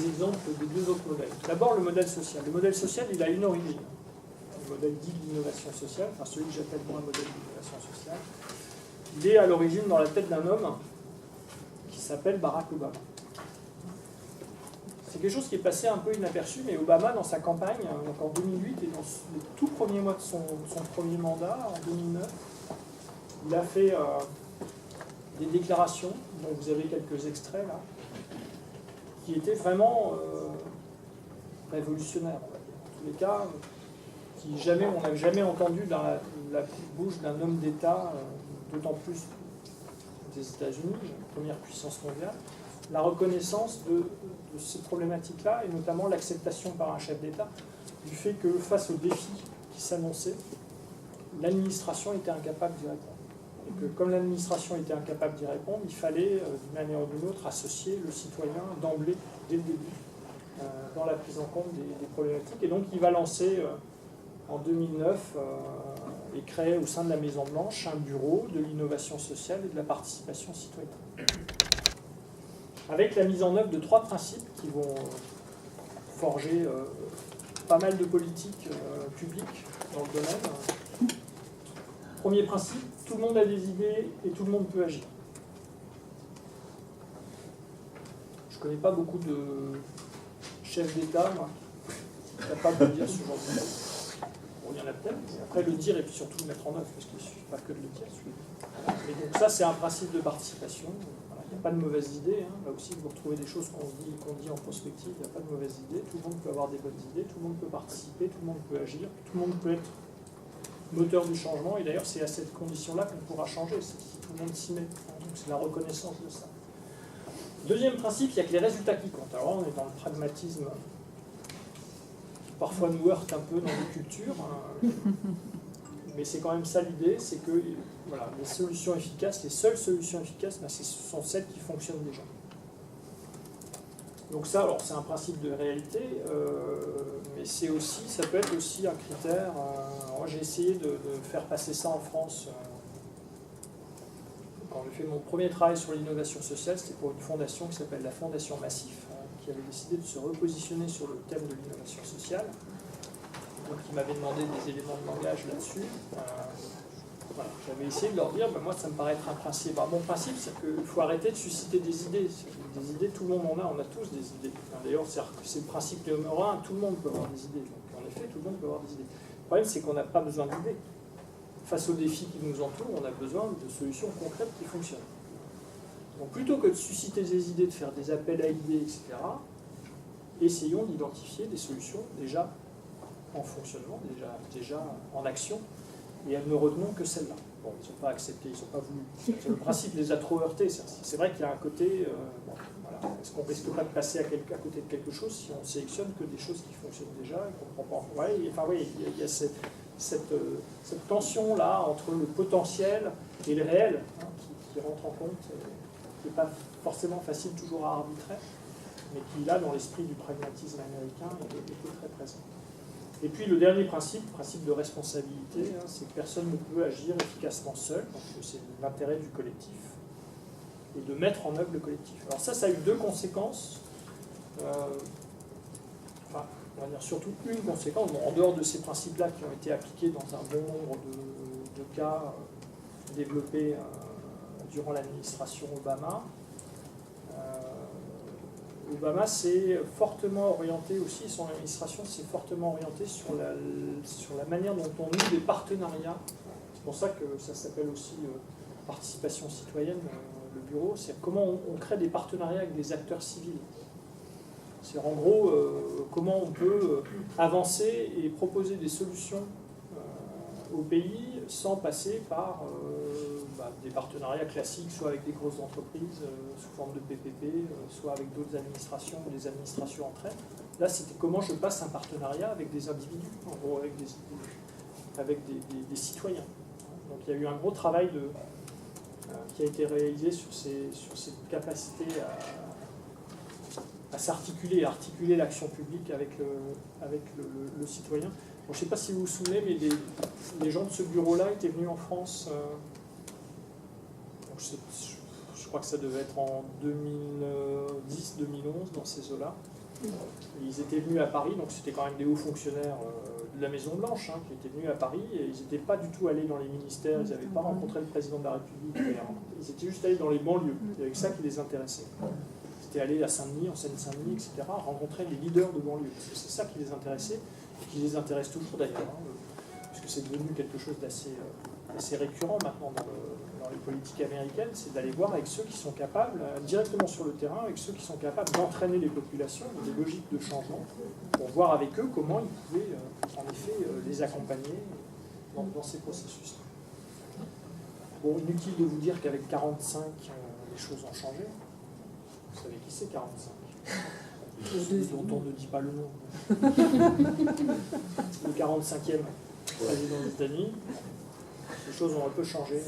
exemples des deux autres modèles. D'abord, le modèle social. Le modèle social, il a une origine. Le modèle dit de l'innovation sociale, enfin celui que j'appelle moi un modèle d'innovation sociale, il est à l'origine dans la tête d'un homme qui s'appelle Barack Obama. C'est quelque chose qui est passé un peu inaperçu, mais Obama, dans sa campagne, donc en 2008 et dans les tout premiers mois de son premier mandat, en 2009, il a fait des déclarations, dont vous avez quelques extraits là, qui étaient vraiment révolutionnaires, on va dire. En tous les cas, on n'avait jamais entendu dans la bouche d'un homme d'État, d'autant plus des États-Unis, première puissance mondiale, la reconnaissance de ces problématiques-là, et notamment l'acceptation par un chef d'État du fait que face aux défis qui s'annonçaient, l'administration était incapable d'y répondre. Et que comme l'administration était incapable d'y répondre, il fallait, d'une manière ou d'une autre, associer le citoyen d'emblée, dès le début, dans la prise en compte des problématiques. Et donc il va lancer en 2009, et crée au sein de la Maison-Blanche un bureau de l'innovation sociale et de la participation citoyenne. Avec la mise en œuvre de 3 principes qui vont forger pas mal de politiques publiques dans le domaine. Premier principe, tout le monde a des idées et tout le monde peut agir. Je ne connais pas beaucoup de chefs d'État, moi, capables de dire ce genre de choses. Bon, il y en a peut-être, mais après le dire et puis surtout le mettre en œuvre, parce qu'il ne suffit pas que de le dire. Et donc ça, c'est un principe de participation. Voilà, il n'y a pas de mauvaises idées. Hein. Là aussi, vous retrouvez des choses qu'on dit en prospective, il n'y a pas de mauvaises idées. Tout le monde peut avoir des bonnes idées, tout le monde peut participer, tout le monde peut agir, tout le monde peut être moteur du changement. Et d'ailleurs, c'est à cette condition-là qu'on pourra changer, c'est si tout le monde s'y met. Donc c'est la reconnaissance de ça. Deuxième principe, il n'y a que les résultats qui comptent. Alors on est dans le pragmatisme, parfois nous heurte un peu dans les cultures, hein. Mais c'est quand même ça l'idée, c'est que voilà, les solutions efficaces, les seules solutions efficaces, ben, ce sont celles qui fonctionnent déjà. Donc ça, alors c'est un principe de réalité, mais c'est aussi, ça peut être aussi un critère. Moi j'ai essayé de faire passer ça en France. Quand j'ai fait mon premier travail sur l'innovation sociale, c'était pour une fondation qui s'appelle la Fondation Massif, qui avait décidé de se repositionner sur le thème de l'innovation sociale. Donc ils m'avaient demandé des éléments de langage là-dessus. Voilà. J'avais essayé de leur dire, ben, moi ça me paraît être un principe. Alors, mon principe, c'est qu'il faut arrêter de susciter des idées. Des idées, tout le monde en a, on a tous des idées. D'ailleurs, c'est le principe numéro 1, tout le monde peut avoir des idées. Donc en effet, tout le monde peut avoir des idées. Le problème, c'est qu'on n'a pas besoin d'idées. Face aux défis qui nous entourent, on a besoin de solutions concrètes qui fonctionnent. Donc plutôt que de susciter des idées, de faire des appels à idées, etc., essayons d'identifier des solutions déjà en fonctionnement, déjà en action, et elles ne retenons que celles-là. Bon, ils ne sont pas acceptés, ils ne sont pas voulus. Le principe les a trop heurtés. C'est vrai qu'il y a un côté, bon, voilà. Est-ce qu'on ne risque pas de passer à côté de quelque chose si on ne sélectionne que des choses qui fonctionnent déjà et qu'on ne prend pas en... Oui, il y a cette tension-là entre le potentiel et le réel, hein, qui rentre en compte, qui n'est pas forcément facile toujours à arbitrer, mais qui, là, dans l'esprit du pragmatisme américain, est très présent. Et puis le dernier principe de responsabilité, hein, c'est que personne ne peut agir efficacement seul, donc c'est l'intérêt du collectif, et de mettre en œuvre le collectif. Alors ça a eu 2 conséquences. Enfin, on va dire surtout une conséquence, bon, en dehors de ces principes-là qui ont été appliqués dans un bon nombre de cas développés durant l'administration Obama. Obama s'est fortement orienté aussi, son administration s'est fortement orientée sur la manière dont on noue des partenariats. C'est pour ça que ça s'appelle aussi participation citoyenne, le bureau. C'est comment on crée des partenariats avec des acteurs civils. C'est en gros comment on peut avancer et proposer des solutions au pays sans passer par des partenariats classiques, soit avec des grosses entreprises sous forme de PPP, soit avec d'autres administrations ou des administrations entre elles. Là, c'était comment je passe un partenariat avec des individus, en gros avec des citoyens. Donc il y a eu un gros travail qui a été réalisé sur cette capacité à s'articuler, à articuler l'action publique avec le citoyen. Bon, je ne sais pas si vous vous souvenez, mais les gens de ce bureau-là étaient venus en France, je crois que ça devait être en 2010-2011, dans ces eaux-là. Ils étaient venus à Paris, donc c'était quand même des hauts fonctionnaires de la Maison-Blanche qui étaient venus à Paris, et ils n'étaient pas du tout allés dans les ministères, ils n'avaient pas rencontré le président de la République, ils étaient juste allés dans les banlieues, il y avait ça qui les intéressait. Ils étaient allés à Saint-Denis, en Seine-Saint-Denis, etc., rencontrer les leaders de banlieue, parce que c'est ça qui les intéressait, et qui les intéresse toujours d'ailleurs, puisque c'est devenu quelque chose d'assez récurrent maintenant dans les politiques américaines, c'est d'aller voir avec ceux qui sont capables, directement sur le terrain, avec ceux qui sont capables d'entraîner les populations dans des logiques de changement, pour voir avec eux comment ils pouvaient en effet les accompagner dans ces processus. Bon, inutile de vous dire qu'avec 45, les choses ont changé. Vous savez qui c'est 45 ? Dont on ne dit pas le nom. Le 45e président des États-Unis. Les choses ont un peu changé.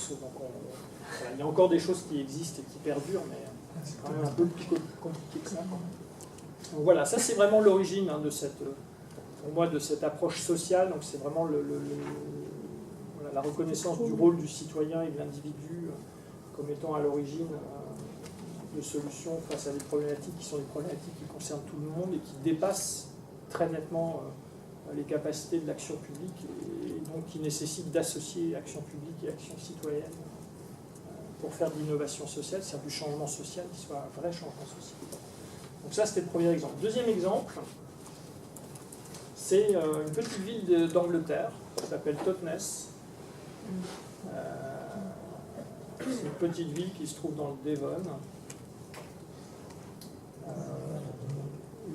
Donc voilà, il y a encore des choses qui existent et qui perdurent, mais c'est quand même un peu plus compliqué que ça. Donc voilà, ça c'est vraiment l'origine de cette pour moi, de cette approche sociale. Donc c'est vraiment voilà, la reconnaissance du rôle du citoyen et de l'individu comme étant à l'origine de solutions face à des problématiques qui sont des problématiques qui concernent tout le monde et qui dépassent très nettement les capacités de l'action publique et donc qui nécessitent d'associer action publique et action citoyenne pour faire de l'innovation sociale, c'est-à-dire du changement social qui soit un vrai changement social. Donc ça, c'était le premier exemple. Deuxième exemple, c'est une petite ville d'Angleterre qui s'appelle Totnes. C'est une petite ville qui se trouve dans le Devon.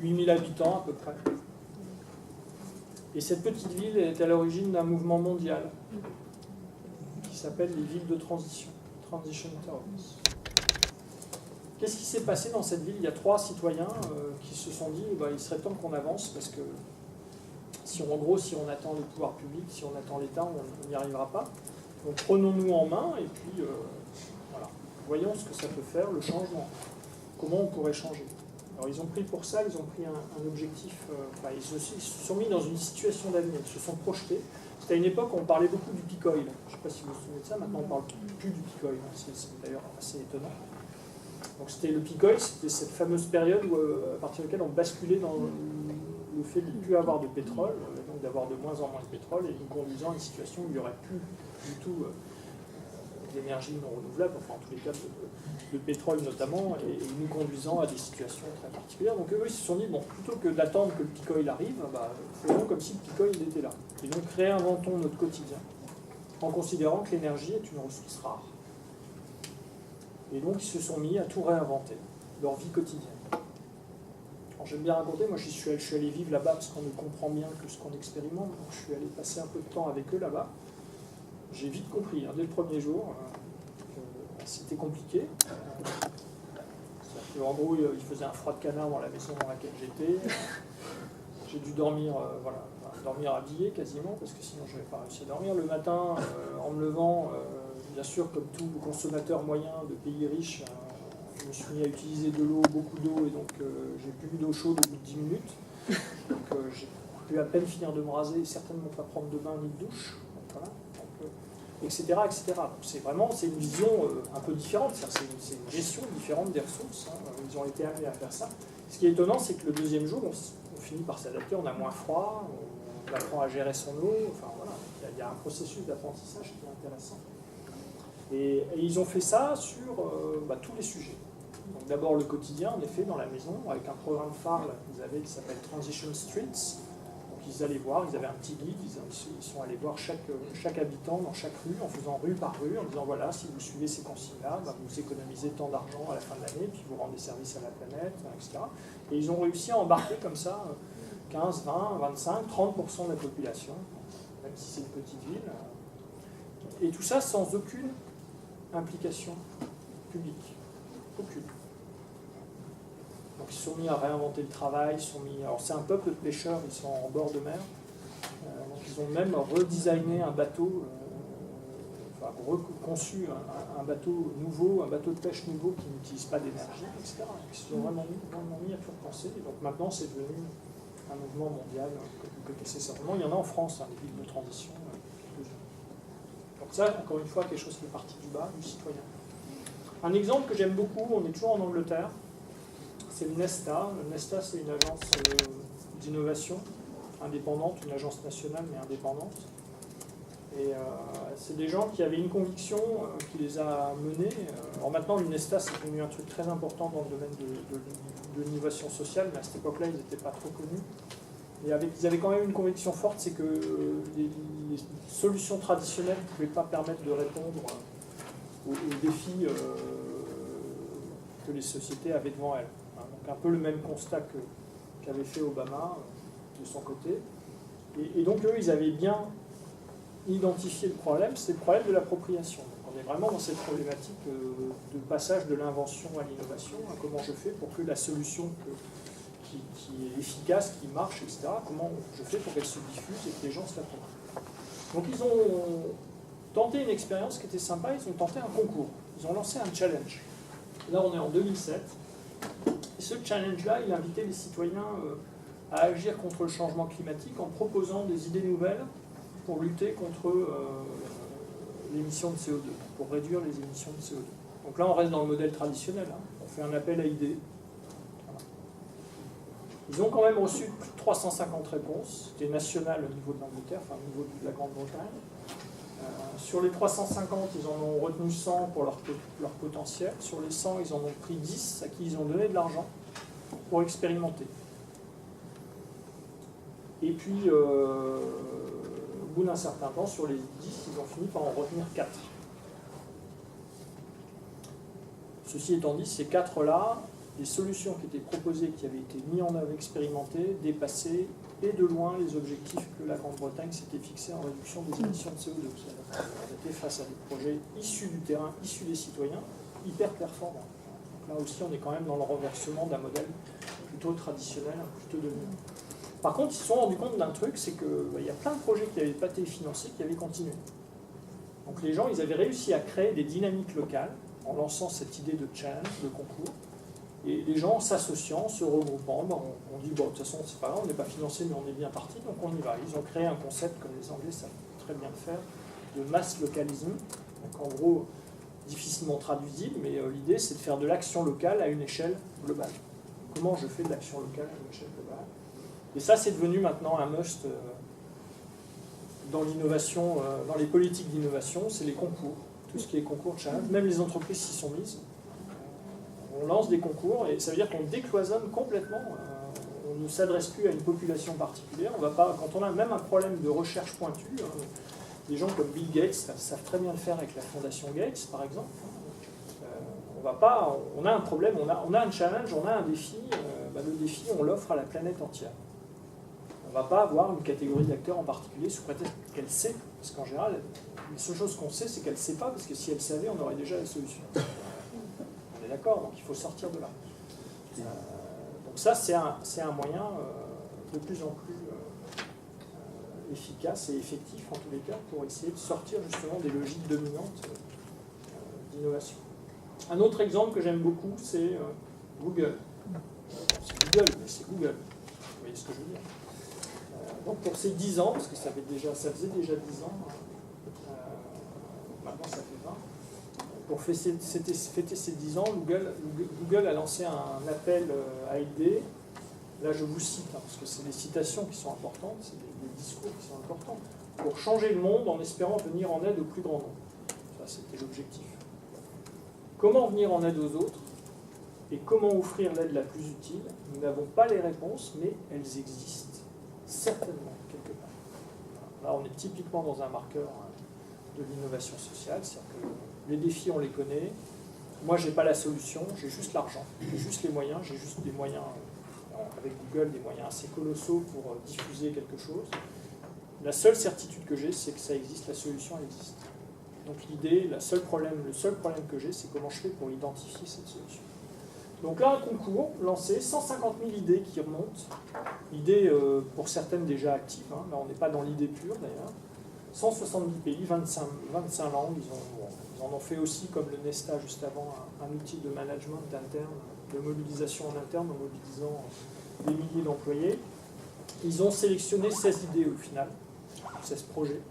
8000 habitants à peu près. Et cette petite ville est à l'origine d'un mouvement mondial qui s'appelle les villes de transition, Transition Towns. Qu'est-ce qui s'est passé dans cette ville? Il y a 3 citoyens qui se sont dit il serait temps qu'on avance parce que si on attend les pouvoirs publics, si on attend l'État, on n'y arrivera pas. Donc prenons-nous en main et puis voilà, voyons ce que ça peut faire, le changement. Comment on pourrait changer? Alors ils ont pris pour ça, ils ont pris un objectif, ils se sont mis dans une situation d'avenir, ils se sont projetés. C'était à une époque où on parlait beaucoup du peak oil. Je ne sais pas si vous vous souvenez de ça, maintenant on ne parle plus du peak oil, c'est d'ailleurs assez étonnant. Donc c'était le peak oil, c'était cette fameuse période où, à partir de laquelle on basculait dans le fait de ne plus avoir de pétrole, donc d'avoir de moins en moins de pétrole, et nous conduisant à une situation où il n'y aurait plus du tout d'énergie non renouvelable, enfin en tous les cas de pétrole notamment, et nous conduisant à des situations très particulières. Donc eux, ils se sont dit, bon, plutôt que d'attendre que le peak oil arrive, faisons comme si le peak oil était là. Et donc réinventons notre quotidien, en considérant que l'énergie est une ressource rare. Et donc ils se sont mis à tout réinventer, leur vie quotidienne. Alors j'aime bien raconter, moi je suis allé vivre là-bas parce qu'on ne comprend bien que ce qu'on expérimente, donc je suis allé passer un peu de temps avec eux là-bas. J'ai vite compris, dès le premier jour, que c'était compliqué. En gros, il faisait un froid de canard dans la maison dans laquelle j'étais. J'ai dû dormir, dormir habillé quasiment, parce que sinon je n'avais pas réussi à dormir. Le matin, en me levant, bien sûr, comme tout consommateur moyen de pays riches, je me suis mis à utiliser de l'eau, beaucoup d'eau, et donc j'ai plus bu d'eau chaude au bout de 10 minutes. Donc j'ai pu à peine finir de me raser, et certainement pas prendre de bain ni de douche. Donc, voilà. Etc. Donc c'est une vision un peu différente, c'est une gestion différente des ressources. Ils ont été amenés à faire ça. Ce qui est étonnant, c'est que le deuxième jour, on finit par s'adapter, on a moins froid, on apprend à gérer son eau. Enfin voilà, il y a un processus d'apprentissage qui est intéressant. Et ils ont fait ça sur tous les sujets. Donc d'abord le quotidien, en effet, dans la maison, avec un programme phare qu'ils avaient qui s'appelle Transition Streets. Ils allaient voir, ils avaient un petit guide, ils sont allés voir chaque habitant dans chaque rue, en faisant rue par rue, en disant voilà, si vous suivez ces consignes-là, vous économisez tant d'argent à la fin de l'année, puis vous rendez service à la planète, etc. Et ils ont réussi à embarquer comme ça 15, 20, 25, 30% de la population, même si c'est une petite ville. Et tout ça sans aucune implication publique. Aucune. Donc ils se sont mis à réinventer le travail, alors c'est un peuple de pêcheurs, ils sont en bord de mer, donc ils ont même redesigné un bateau, reconçu un bateau nouveau, un bateau de pêche nouveau qui n'utilise pas d'énergie, etc. Ils se sont vraiment mis à tout repenser, et donc maintenant c'est devenu un mouvement mondial que vous connaissez certainement. Il y en a en France, des villes de transition. Donc ça, encore une fois, quelque chose qui est parti du bas, du citoyen. Un exemple que j'aime beaucoup, on est toujours en Angleterre, c'est le Nesta. Le Nesta, c'est une agence d'innovation indépendante, une agence nationale mais indépendante. Et c'est des gens qui avaient une conviction qui les a menés. Alors maintenant, le Nesta, c'est devenu un truc très important dans le domaine de l'innovation sociale, mais à cette époque-là, ils n'étaient pas trop connus. Et ils avaient quand même une conviction forte, c'est que les solutions traditionnelles ne pouvaient pas permettre de répondre aux défis que les sociétés avaient devant elles. Donc un peu le même constat qu'avait fait Obama de son côté. Et donc eux, ils avaient bien identifié le problème, c'est le problème de l'appropriation. On est vraiment dans cette problématique de passage de l'invention à l'innovation. Comment je fais pour que la solution qui est efficace, qui marche, etc., comment je fais pour qu'elle se diffuse et que les gens se l'approprient. Donc ils ont tenté une expérience qui était sympa, ils ont tenté un concours. Ils ont lancé un challenge. Là, on est en 2007. Et ce challenge-là, il invitait les citoyens à agir contre le changement climatique en proposant des idées nouvelles pour lutter contre l'émission de CO2, pour réduire les émissions de CO2. Donc là, on reste dans le modèle traditionnel. Hein. On fait un appel à idées. Voilà. Ils ont quand même reçu plus de 350 réponses. C'était national au niveau de l'Angleterre, enfin au niveau de la Grande-Bretagne. Sur les 350, ils en ont retenu 100 pour leur potentiel. Sur les 100, ils en ont pris 10 à qui ils ont donné de l'argent pour expérimenter. Et puis, au bout d'un certain temps, sur les 10, ils ont fini par en retenir 4. Ceci étant dit, ces 4-là, les solutions qui étaient proposées, qui avaient été mises en œuvre, expérimentées, dépassaient et de loin les objectifs que la Grande-Bretagne s'était fixés en réduction des émissions de CO2. On était face à des projets issus du terrain, issus des citoyens, hyper performants. Donc là aussi, on est quand même dans le renversement d'un modèle plutôt traditionnel, plutôt de... Par contre, ils se sont rendus compte d'un truc, c'est qu'il y a plein de projets qui n'avaient pas été financés, qui avaient continué. Donc les gens, ils avaient réussi à créer des dynamiques locales en lançant cette idée de challenge, de concours. Et les gens s'associant, se regroupant, on dit, bon, de toute façon, c'est pas grave, on n'est pas financé, mais on est bien parti, donc on y va. Ils ont créé un concept, comme les Anglais savent très bien le faire, de mass localism. Donc en gros, difficilement traduisible, mais l'idée, c'est de faire de l'action locale à une échelle globale. Comment je fais de l'action locale à une échelle globale? Et ça, c'est devenu maintenant un must dans l'innovation, dans les politiques d'innovation, c'est les concours. Tout ce qui est concours challenge, même les entreprises s'y sont mises. On lance des concours et ça veut dire qu'on décloisonne complètement. On ne s'adresse plus à une population particulière. On va pas, quand on a même un problème de recherche pointue, des gens comme Bill Gates savent très bien le faire avec la fondation Gates, par exemple. On a un problème, on a un challenge, on a un défi. Le défi, on l'offre à la planète entière. On ne va pas avoir une catégorie d'acteurs en particulier sous prétexte qu'elle sait, parce qu'en général, la seule chose qu'on sait, c'est qu'elle ne sait pas, parce que si elle savait, on aurait déjà la solution. On est d'accord, donc il faut sortir de là. Donc ça, c'est un moyen de plus en plus efficace et effectif, en tous les cas, pour essayer de sortir justement des logiques dominantes d'innovation. Un autre exemple que j'aime beaucoup, c'est Google. C'est Google, mais c'est Google. Vous voyez ce que je veux dire? Donc pour ces 10 ans, parce que ça faisait déjà 10 ans, maintenant ça fait 20, pour fêter ces 10 ans, Google a lancé un appel à idées. Là je vous cite, parce que c'est des citations qui sont importantes, c'est des discours qui sont importants, pour changer le monde en espérant venir en aide au plus grand nombre. Ça c'était l'objectif. Comment venir en aide aux autres et comment offrir l'aide la plus utile? Nous n'avons pas les réponses, mais elles existent. Certainement, quelque part. Là, on est typiquement dans un marqueur de l'innovation sociale, c'est-à-dire que les défis, on les connaît. Moi, je n'ai pas la solution, j'ai juste l'argent, j'ai juste les moyens, j'ai juste des moyens, avec Google, des moyens assez colossaux pour diffuser quelque chose. La seule certitude que j'ai, c'est que ça existe, la solution, elle existe. Donc l'idée, le seul problème que j'ai, c'est comment je fais pour identifier cette solution. Donc là, un concours lancé, 150 000 idées qui remontent. Idées pour certaines déjà actives, hein. Là on n'est pas dans l'idée pure d'ailleurs. 170 pays, 25 langues, ils en ont fait aussi, comme le Nesta juste avant, un outil de management interne, de mobilisation en interne, en mobilisant des milliers d'employés. Ils ont sélectionné 16 idées au final, 16 projets.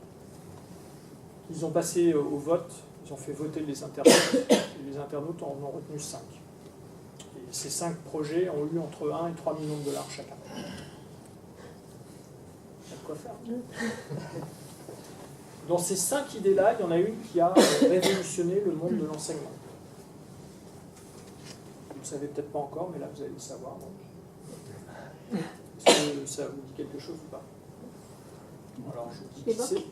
Ils ont passé au vote, ils ont fait voter les internautes, et les internautes en ont retenu 5. Et ces 5 projets ont eu entre 1 et 3 millions de dollars chacun. Il y a de quoi faire. Dans ces 5 idées-là, il y en a une qui a révolutionné le monde de l'enseignement. Vous ne le savez peut-être pas encore, mais là vous allez le savoir. Est-ce que ça vous dit quelque chose ou pas? Alors je vous dis qui c'est.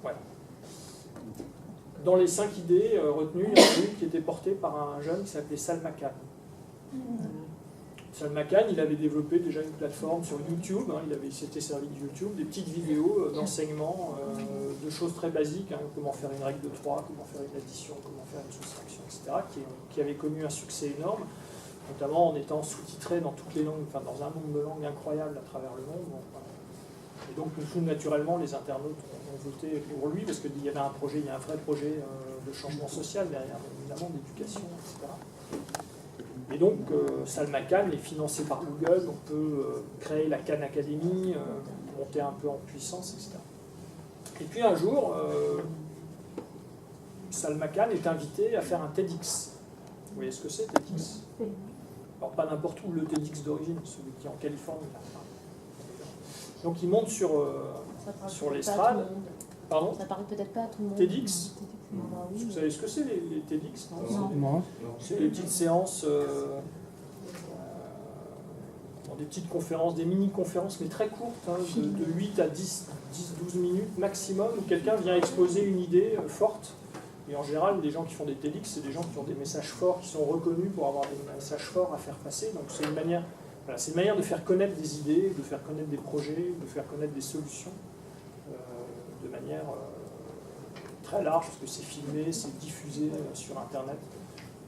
Voilà. Dans les 5 idées retenues, il y en a une qui était portée par un jeune qui s'appelait Sal McCann. Sal McCann, il avait développé déjà une plateforme sur YouTube, hein, il s'était servi de YouTube, des petites vidéos d'enseignement, de choses très basiques, hein, comment faire une règle de 3, comment faire une addition, comment faire une soustraction, etc., qui avait connu un succès énorme, notamment en étant sous-titré dans toutes les langues, enfin dans un nombre de langues incroyable à travers le monde. Bon, voilà. Et donc tout naturellement, les internautes ont voté pour lui, parce qu'il y avait un projet, il y a un vrai projet de changement social derrière, évidemment, d'éducation, etc. Et donc, Salma Khan est financé par Google, on peut créer la Khan Academy, monter un peu en puissance, etc. Et puis un jour, Salma Khan est invité à faire un TEDx. Vous voyez ce que c'est, TEDx? Alors, pas n'importe où, le TEDx d'origine, celui qui est en Californie. Donc, il monte sur l'estrade. Pardon? Ça parle peut-être pas à tout le monde. TEDx? Vous savez ce que c'est, les TEDx? Non. C'est des petites séances, des petites conférences, des mini-conférences, mais très courtes, hein, de 8 à 10-12 minutes maximum, où quelqu'un vient exposer une idée forte. Et en général, les gens qui font des TEDx, c'est des gens qui ont des messages forts, qui sont reconnus pour avoir des messages forts à faire passer. Donc c'est une manière, de faire connaître des idées, de faire connaître des projets, de faire connaître des solutions de manière très large, parce que c'est filmé, c'est diffusé sur Internet.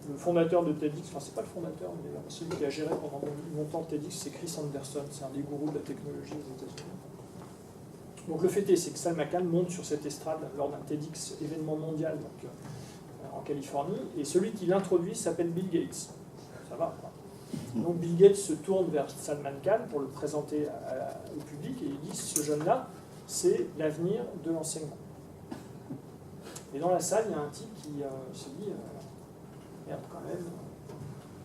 Le fondateur de TEDx, enfin c'est pas le fondateur, mais celui qui a géré pendant longtemps TEDx, c'est Chris Anderson, c'est un des gourous de la technologie aux États-Unis. Donc le fait est, c'est que Salma Khan monte sur cette estrade lors d'un TEDx événement mondial donc, en Californie, et celui qui l'introduit s'appelle Bill Gates. Ça va, quoi. Donc Bill Gates se tourne vers Salman Khan pour le présenter au public, et il dit, ce jeune-là, c'est l'avenir de l'enseignement. Et dans la salle, il y a un type qui se dit, merde quand même,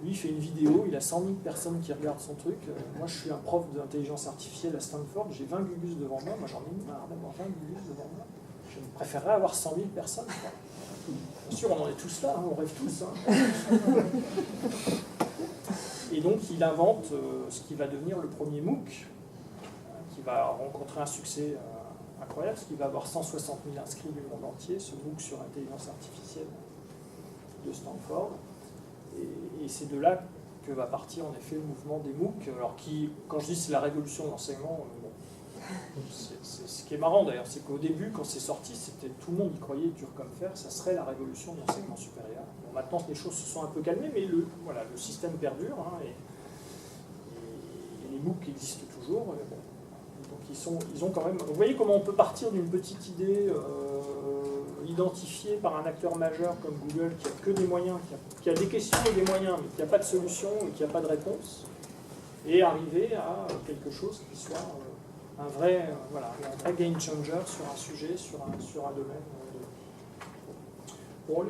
lui il fait une vidéo, il a 100 000 personnes qui regardent son truc, moi je suis un prof d'intelligence artificielle à Stanford, j'ai 20 gugus devant moi, moi j'en ai marre d'avoir 20 gugus devant moi, je préférerais avoir 100 000 personnes. Bien sûr, on en est tous là, hein, on rêve tous. Hein. Et donc il invente ce qui va devenir le premier MOOC, qui va rencontrer un succès incroyable, parce qu'il va avoir 160 000 inscrits du monde entier, ce MOOC sur l'intelligence artificielle de Stanford. Et c'est de là que va partir en effet le mouvement des MOOC, alors qui, quand je dis c'est la révolution de l'enseignement, c'est ce qui est marrant d'ailleurs, c'est qu'au début, quand c'est sorti, c'était tout le monde y croyait dur comme fer, ça serait la révolution de l'enseignement supérieur. Bon, maintenant, les choses se sont un peu calmées, mais le système perdure, hein, et les MOOC existent toujours. Bon. Donc ils ont quand même. Vous voyez comment on peut partir d'une petite idée identifiée par un acteur majeur comme Google, qui a que des moyens, qui a des questions et des moyens, mais qui n'a pas de solution et qui n'a pas de réponse, et arriver à quelque chose qui soit un vrai game changer sur un sujet, sur un domaine. Bon,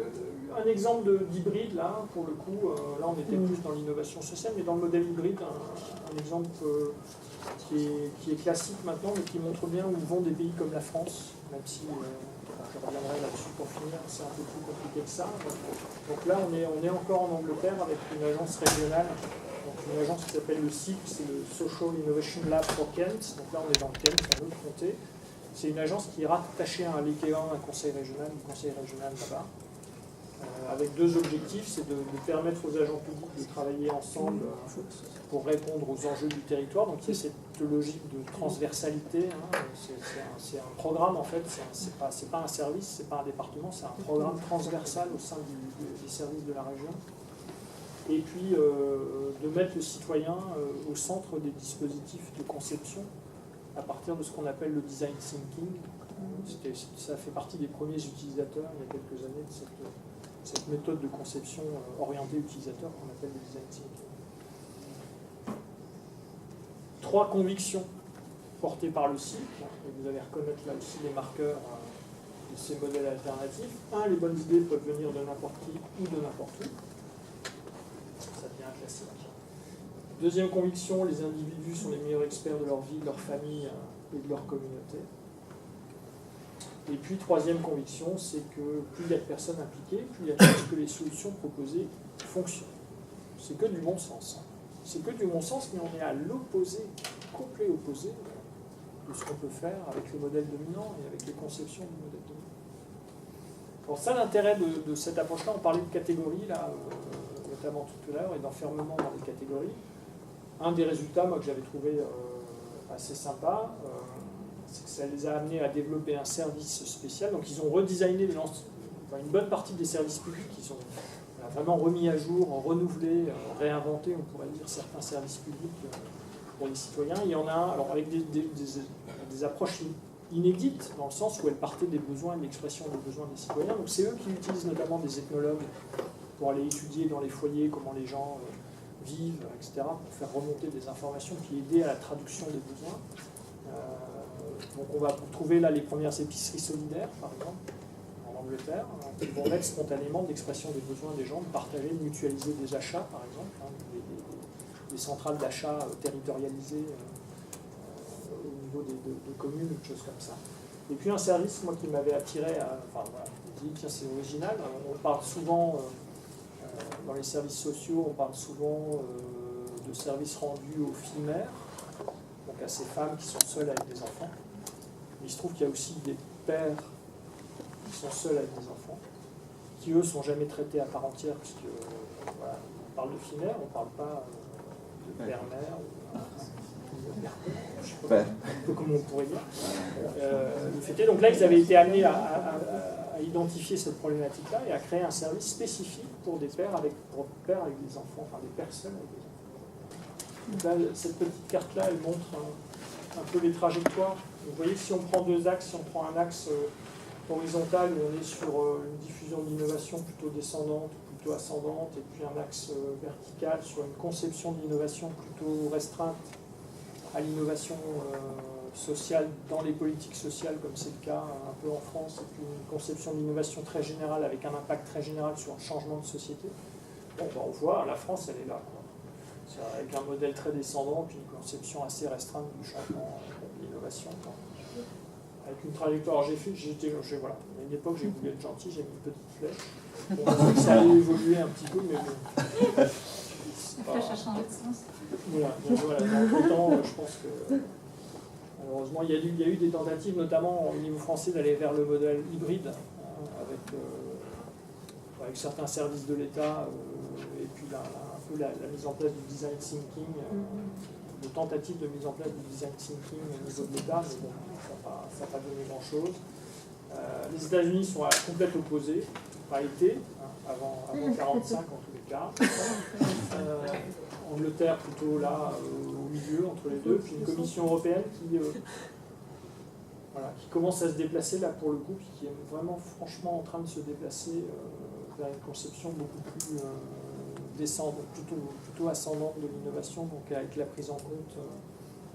un exemple d'hybride, là, pour le coup, là on était plus dans l'innovation sociale, mais dans le modèle hybride, un exemple qui est classique maintenant, mais qui montre bien où vont des pays comme la France, même si je reviendrai là-dessus pour finir, c'est un peu plus compliqué que ça. Donc là, on est encore en Angleterre avec une agence régionale, donc une agence qui s'appelle le SIP, c'est le Social Innovation Lab for Kent. Donc là, on est dans le Kent, c'est un autre comté. C'est une agence qui est rattachée à un Léquéen, un conseil régional là-bas, avec deux objectifs, c'est de permettre aux agents publics de travailler ensemble pour répondre aux enjeux du territoire. Donc il y a cette logique de transversalité, hein. C'est un programme en fait, c'est pas un service, c'est pas un département, c'est un programme transversal au sein des services de la région. Et puis de mettre le citoyen au centre des dispositifs de conception à partir de ce qu'on appelle le design thinking. Ça fait partie des premiers utilisateurs il y a quelques années de cette méthode de conception orientée utilisateur qu'on appelle le design thinking. 3 convictions portées par le cycle, et vous allez reconnaître là aussi les marqueurs de ces modèles alternatifs. 1, les bonnes idées peuvent venir de n'importe qui ou de n'importe où. Ça devient un classique. 2e conviction, les individus sont les meilleurs experts de leur vie, de leur famille et de leur communauté. Et puis, 3e conviction, c'est que plus il y a de personnes impliquées, plus il y a de chances que les solutions proposées fonctionnent. C'est que du bon sens. C'est que du bon sens, mais on est à l'opposé, complet opposé de ce qu'on peut faire avec le modèle dominant et avec les conceptions du modèle dominant. Alors ça, l'intérêt de cette approche-là, on parlait de catégories, là, notamment tout à l'heure, et d'enfermement dans les catégories. Un des résultats, moi, que j'avais trouvé assez sympa, c'est que ça les a amenés à développer un service spécial. Donc ils ont redesigné une bonne partie des services publics, ils ont vraiment remis à jour, renouvelé, réinventé, on pourrait dire, certains services publics pour les citoyens. Il y en a un, alors avec des approches inédites, dans le sens où elles partaient des besoins et de l'expression des besoins des citoyens. Donc c'est eux qui utilisent notamment des ethnologues pour aller étudier dans les foyers comment les gens vives, etc., pour faire remonter des informations qui aidaient à la traduction des besoins. Donc on va trouver là les premières épiceries solidaires, par exemple, en Angleterre, qui vont naître spontanément d'expression des besoins des gens, de partager, de mutualiser des achats, par exemple, des centrales d'achat territorialisées au niveau de communes ou de choses comme ça. Et puis un service, moi, qui m'avait attiré, enfin voilà, je me dis, tiens, c'est original, on parle souvent, dans les services sociaux, on parle souvent de services rendus aux filles mères, donc à ces femmes qui sont seules avec des enfants. Mais il se trouve qu'il y a aussi des pères qui sont seuls avec des enfants, qui eux ne sont jamais traités à part entière, puisque voilà, on parle de filles mères, on ne parle pas de père-mère, je ne sais pas un peu comment on pourrait dire. Le fait est, donc là, ils avaient été amenés à identifier cette problématique-là et à créer un service spécifique pour des pères avec des enfants, enfin des personnes avec des enfants. Donc là, cette petite carte-là, elle montre un peu les trajectoires. Vous voyez, si on prend deux axes, si on prend un axe horizontal où on est sur une diffusion d'innovation plutôt descendante, plutôt ascendante, et puis un axe vertical sur une conception de l'innovation plutôt restreinte à l'innovation sociale dans les politiques sociales, comme c'est le cas un peu en France, et puis une conception d'innovation très générale avec un impact très général sur un changement de société. Bon, ben, on voit, la France, elle est là, quoi. Avec un modèle très descendant, puis une conception assez restreinte du changement de l'innovation. Avec une trajectoire, alors voilà, à une époque, j'ai voulu être gentil, j'ai mis une petite flèche. Bon, ça a évolué un petit peu, mais bon. La flèche a changé de sens. Voilà, dans le temps, je pense que malheureusement, il y a eu des tentatives, notamment au niveau français, d'aller vers le modèle hybride, avec certains services de l'État, et puis un peu la mise en place du design thinking, de tentatives de mise en place du design thinking au niveau de l'État, mais bon, ça n'a pas donné grand-chose. Les États-Unis sont à la complète opposée, pas été, avant 1945 en tous les cas. Angleterre plutôt là, au milieu, entre les deux, puis une commission européenne qui commence à se déplacer là pour le coup, puis qui est vraiment franchement en train de se déplacer vers une conception beaucoup plus descendante, plutôt ascendante de l'innovation, donc avec la prise en compte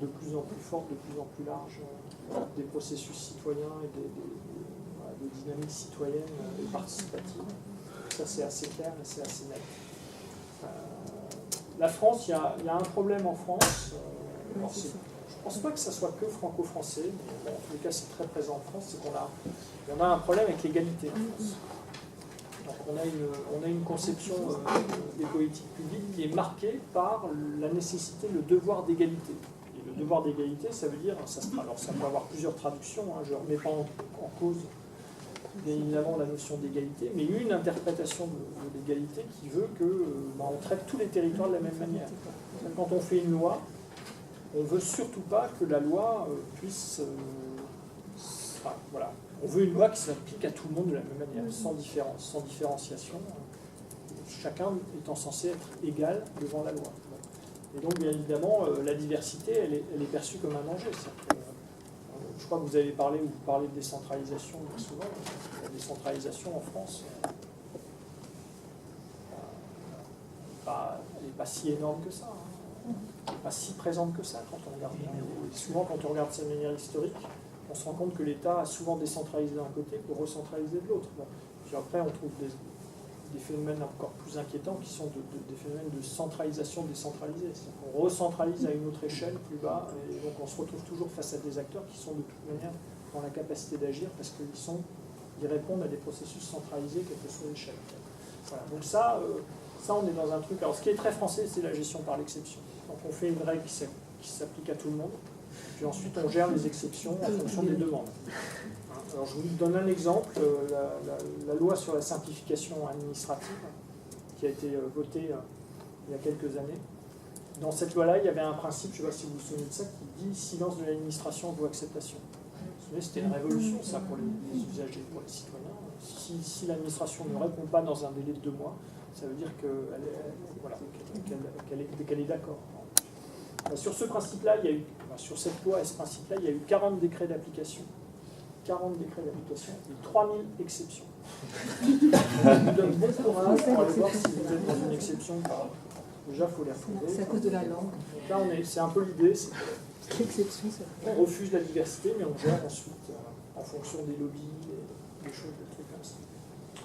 de plus en plus forte, de plus en plus large des processus citoyens et des dynamiques citoyennes et participatives. Ça c'est assez clair et c'est assez net. La France, il y a un problème en France. Je ne pense pas que ça soit que franco-français, mais en tous les cas c'est très présent en France, c'est qu'on a un problème avec l'égalité en France. Donc on a une conception des politiques publiques qui est marquée par la nécessité, le devoir d'égalité. Et le devoir d'égalité, ça veut dire, alors ça peut avoir plusieurs traductions, je ne remets pas en cause bien évidemment la notion d'égalité, mais une interprétation de l'égalité qui veut qu'on traite tous les territoires de la même manière. Quand on fait une loi, on ne veut surtout pas que la loi puisse... voilà. On veut une loi qui s'applique à tout le monde de la même manière, sans différence, sans différenciation. Chacun étant censé être égal devant la loi. Et donc, bien évidemment, la diversité, elle est perçue comme un danger. Je crois que vous avez parlé, ou vous parlez de décentralisation souvent. La décentralisation en France, elle n'est pas si énorme que ça. Elle n'est pas si présente que ça quand on regarde. Et souvent, quand on regarde ça de manière historique, on se rend compte que l'État a souvent décentralisé d'un côté pour recentraliser de l'autre. Puis après, on trouve des phénomènes encore plus inquiétants qui sont des phénomènes de centralisation décentralisée. On recentralise à une autre échelle, plus bas, et donc on se retrouve toujours face à des acteurs qui sont de toute manière dans la capacité d'agir parce qu'ils répondent à des processus centralisés, quelle que soit l'échelle. Voilà. Donc ça, on est dans un truc... Alors ce qui est très français, c'est la gestion par l'exception. Donc on fait une règle qui s'applique à tout le monde, puis ensuite on gère les exceptions en fonction des demandes. Alors, je vous donne un exemple, la loi sur la simplification administrative qui a été votée il y a quelques années. Dans cette loi-là, il y avait un principe, je ne sais pas si vous vous souvenez de ça, qui dit silence de l'administration vaut acceptation. Vous savez, c'était une révolution, ça, pour les usagers, pour les citoyens. Si l'administration ne répond pas dans un délai de 2 mois, ça veut dire qu'elle est d'accord. Sur ce principe-là, sur cette loi et ce principe-là, il y a eu 40 décrets d'application. 40 décrets d'application et 3000 exceptions. Je vous donne bon courage pour aller voir si vous êtes dans une exception. Déjà, il faut les retrouver. C'est à cause de la langue. Donc là, c'est un peu l'idée, c'est L'exception, ça qu'on refuse la diversité, mais on gère ensuite en fonction des lobbies, des choses, des trucs comme ça.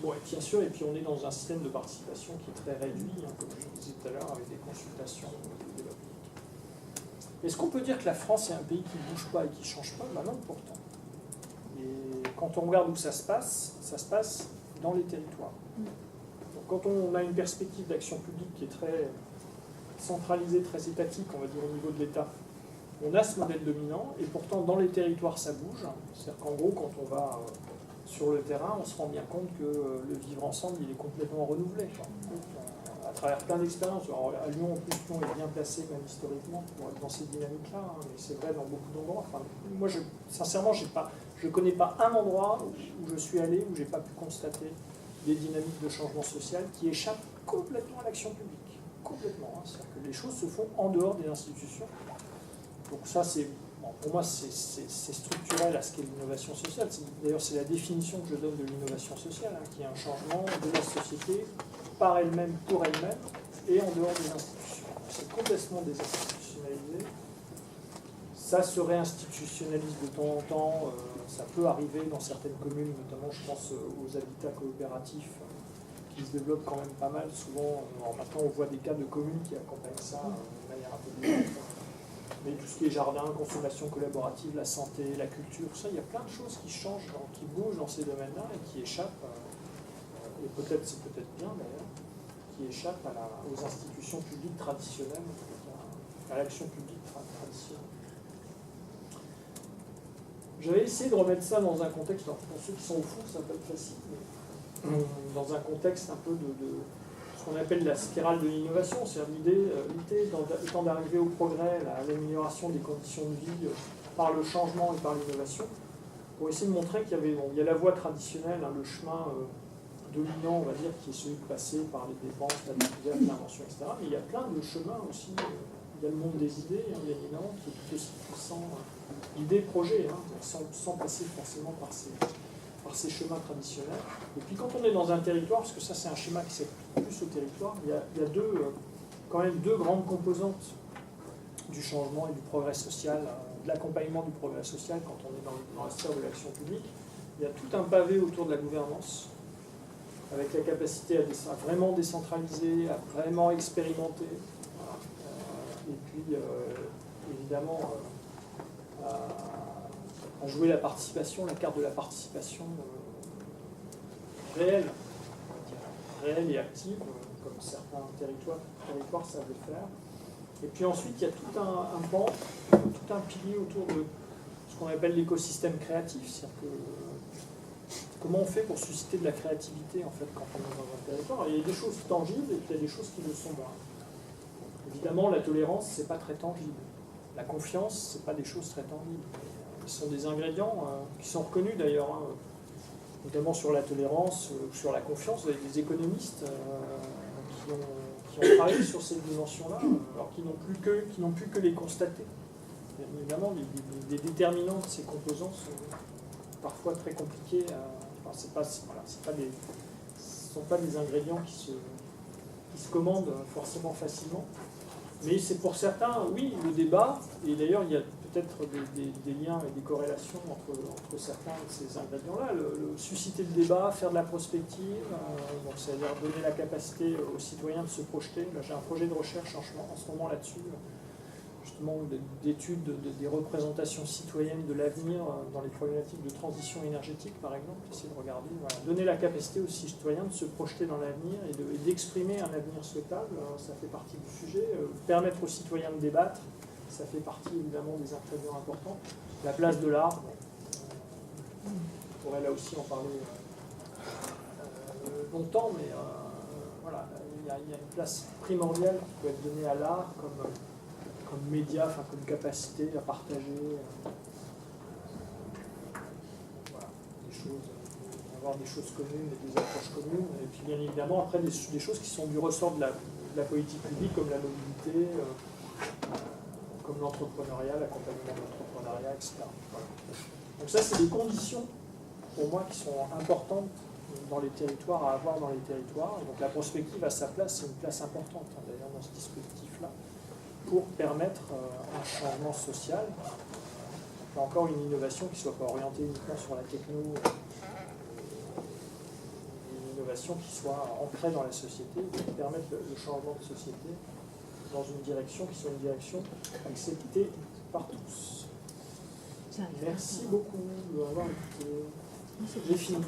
Bon, et bien sûr, et puis on est dans un système de participation qui est très réduit, hein, comme je disais tout à l'heure, avec des consultations, des débat public. Est-ce qu'on peut dire que la France est un pays qui ne bouge pas et qui ne change pas? Ben non, pourtant. Et quand on regarde où ça se passe dans les territoires. Donc, quand on a une perspective d'action publique qui est très centralisée, très étatique, on va dire au niveau de l'État, on a ce modèle dominant, et pourtant dans les territoires ça bouge. C'est-à-dire qu'en gros, quand on va sur le terrain, on se rend bien compte que le vivre ensemble, il est complètement renouvelé, quoi. À travers plein d'expériences. À Lyon, en plus, Lyon est bien placé, même historiquement, pour être dans ces dynamiques-là, hein, mais c'est vrai dans beaucoup d'endroits. Enfin, moi, sincèrement, je ne connais pas un endroit où je suis allé où je n'ai pas pu constater des dynamiques de changement social qui échappent complètement à l'action publique. Complètement. Hein. C'est-à-dire que les choses se font en dehors des institutions. Donc ça, pour moi, c'est structurel à ce qu'est l'innovation sociale. D'ailleurs, c'est la définition que je donne de l'innovation sociale, hein, qui est un changement de la société par elle-même, pour elle-même, et en dehors des institutions. C'est complètement désinstitutionnalisé. Ça se réinstitutionnalise de temps en temps. Ça peut arriver dans certaines communes, notamment, je pense aux habitats coopératifs, qui se développent quand même pas mal. Souvent, maintenant, on voit des cas de communes qui accompagnent ça de manière un peu différente. Mais tout ce qui est jardin, consommation collaborative, la santé, la culture, ça, il y a plein de choses qui changent, qui bougent dans ces domaines-là et qui échappent, et peut-être, c'est peut-être bien d'ailleurs, qui échappent aux institutions publiques traditionnelles, à l'action publique traditionnelle. J'avais essayé de remettre ça dans un contexte, pour ceux qui sont au fond, ça peut être facile, mais dans un contexte un peu de ce qu'on appelle la spirale de l'innovation, c'est-à-dire l'idée étant d'arriver au progrès, à l'amélioration des conditions de vie par le changement et par l'innovation, pour essayer de montrer qu'il y a la voie traditionnelle, hein, le chemin dominant, on va dire, qui est celui de passer par les dépenses, la découverte, l'invention, etc. Mais il y a plein de chemins aussi. Il y a le monde des idées, hein, bien évidemment, qui est tout aussi puissant. L'idée-projet, hein, sans passer forcément par ces chemins traditionnels. Et puis quand on est dans un territoire, parce que ça c'est un schéma qui s'applique plus au territoire, il y a quand même deux grandes composantes du changement et du progrès social, de l'accompagnement du progrès social quand on est dans la sphère de l'action publique. Il y a tout un pavé autour de la gouvernance, avec la capacité à vraiment décentraliser, à vraiment expérimenter, voilà. Et puis évidemment à jouer la participation, la carte de la participation réelle et active, comme certains territoires savent le faire. Et puis ensuite, il y a tout un pan, tout un pilier autour de ce qu'on appelle l'écosystème créatif, c'est-à-dire que comment on fait pour susciter de la créativité en fait quand on est dans un territoire. Et il y a des choses tangibles et puis il y a des choses qui le sont moins. Évidemment, la tolérance, c'est pas très tangible. La confiance, c'est pas des choses très tangibles. Ce sont des ingrédients qui sont reconnus d'ailleurs, hein, notamment sur la tolérance, sur la confiance. Vous avez des économistes qui ont travaillé sur ces dimensions-là, alors qu'ils n'ont plus que les constater. Bien évidemment, les déterminants de ces composants sont parfois très compliqués. Ce ne sont pas des ingrédients qui se commandent forcément facilement. Mais c'est pour certains, oui, le débat, et d'ailleurs il y a peut-être des liens et des corrélations entre certains de ces ingrédients-là. Susciter le débat, faire de la prospective, donc c'est-à-dire donner la capacité aux citoyens de se projeter. Là, j'ai un projet de recherche en ce moment là-dessus, justement d'études des représentations citoyennes de l'avenir dans les problématiques de transition énergétique, par exemple. Essayer de regarder, voilà, donner la capacité aux citoyens de se projeter dans l'avenir et d'exprimer un avenir souhaitable, ça fait partie du sujet. Permettre aux citoyens de débattre, ça fait partie évidemment des ingrédients importants. La place de l'art, on pourrait là aussi en parler longtemps, mais voilà, il y a une place primordiale qui peut être donnée à l'art comme média, enfin comme capacité à partager voilà, avoir des choses communes et des approches communes. Et puis bien évidemment après des choses qui sont du ressort de la politique publique comme la mobilité, comme l'entrepreneuriat, l'accompagnement de l'entrepreneuriat, etc. Voilà. Donc ça c'est des conditions pour moi qui sont importantes dans les territoires, à avoir dans les territoires. Et donc la prospective à sa place, c'est une place importante d'ailleurs dans ce dispositif-là, pour permettre un changement social. Là encore une innovation qui ne soit pas orientée uniquement sur la techno, une innovation qui soit ancrée dans la société, qui permette le changement de société dans une direction qui soit une direction acceptée par tous. Merci beaucoup de m'avoir écouté. J'ai fini.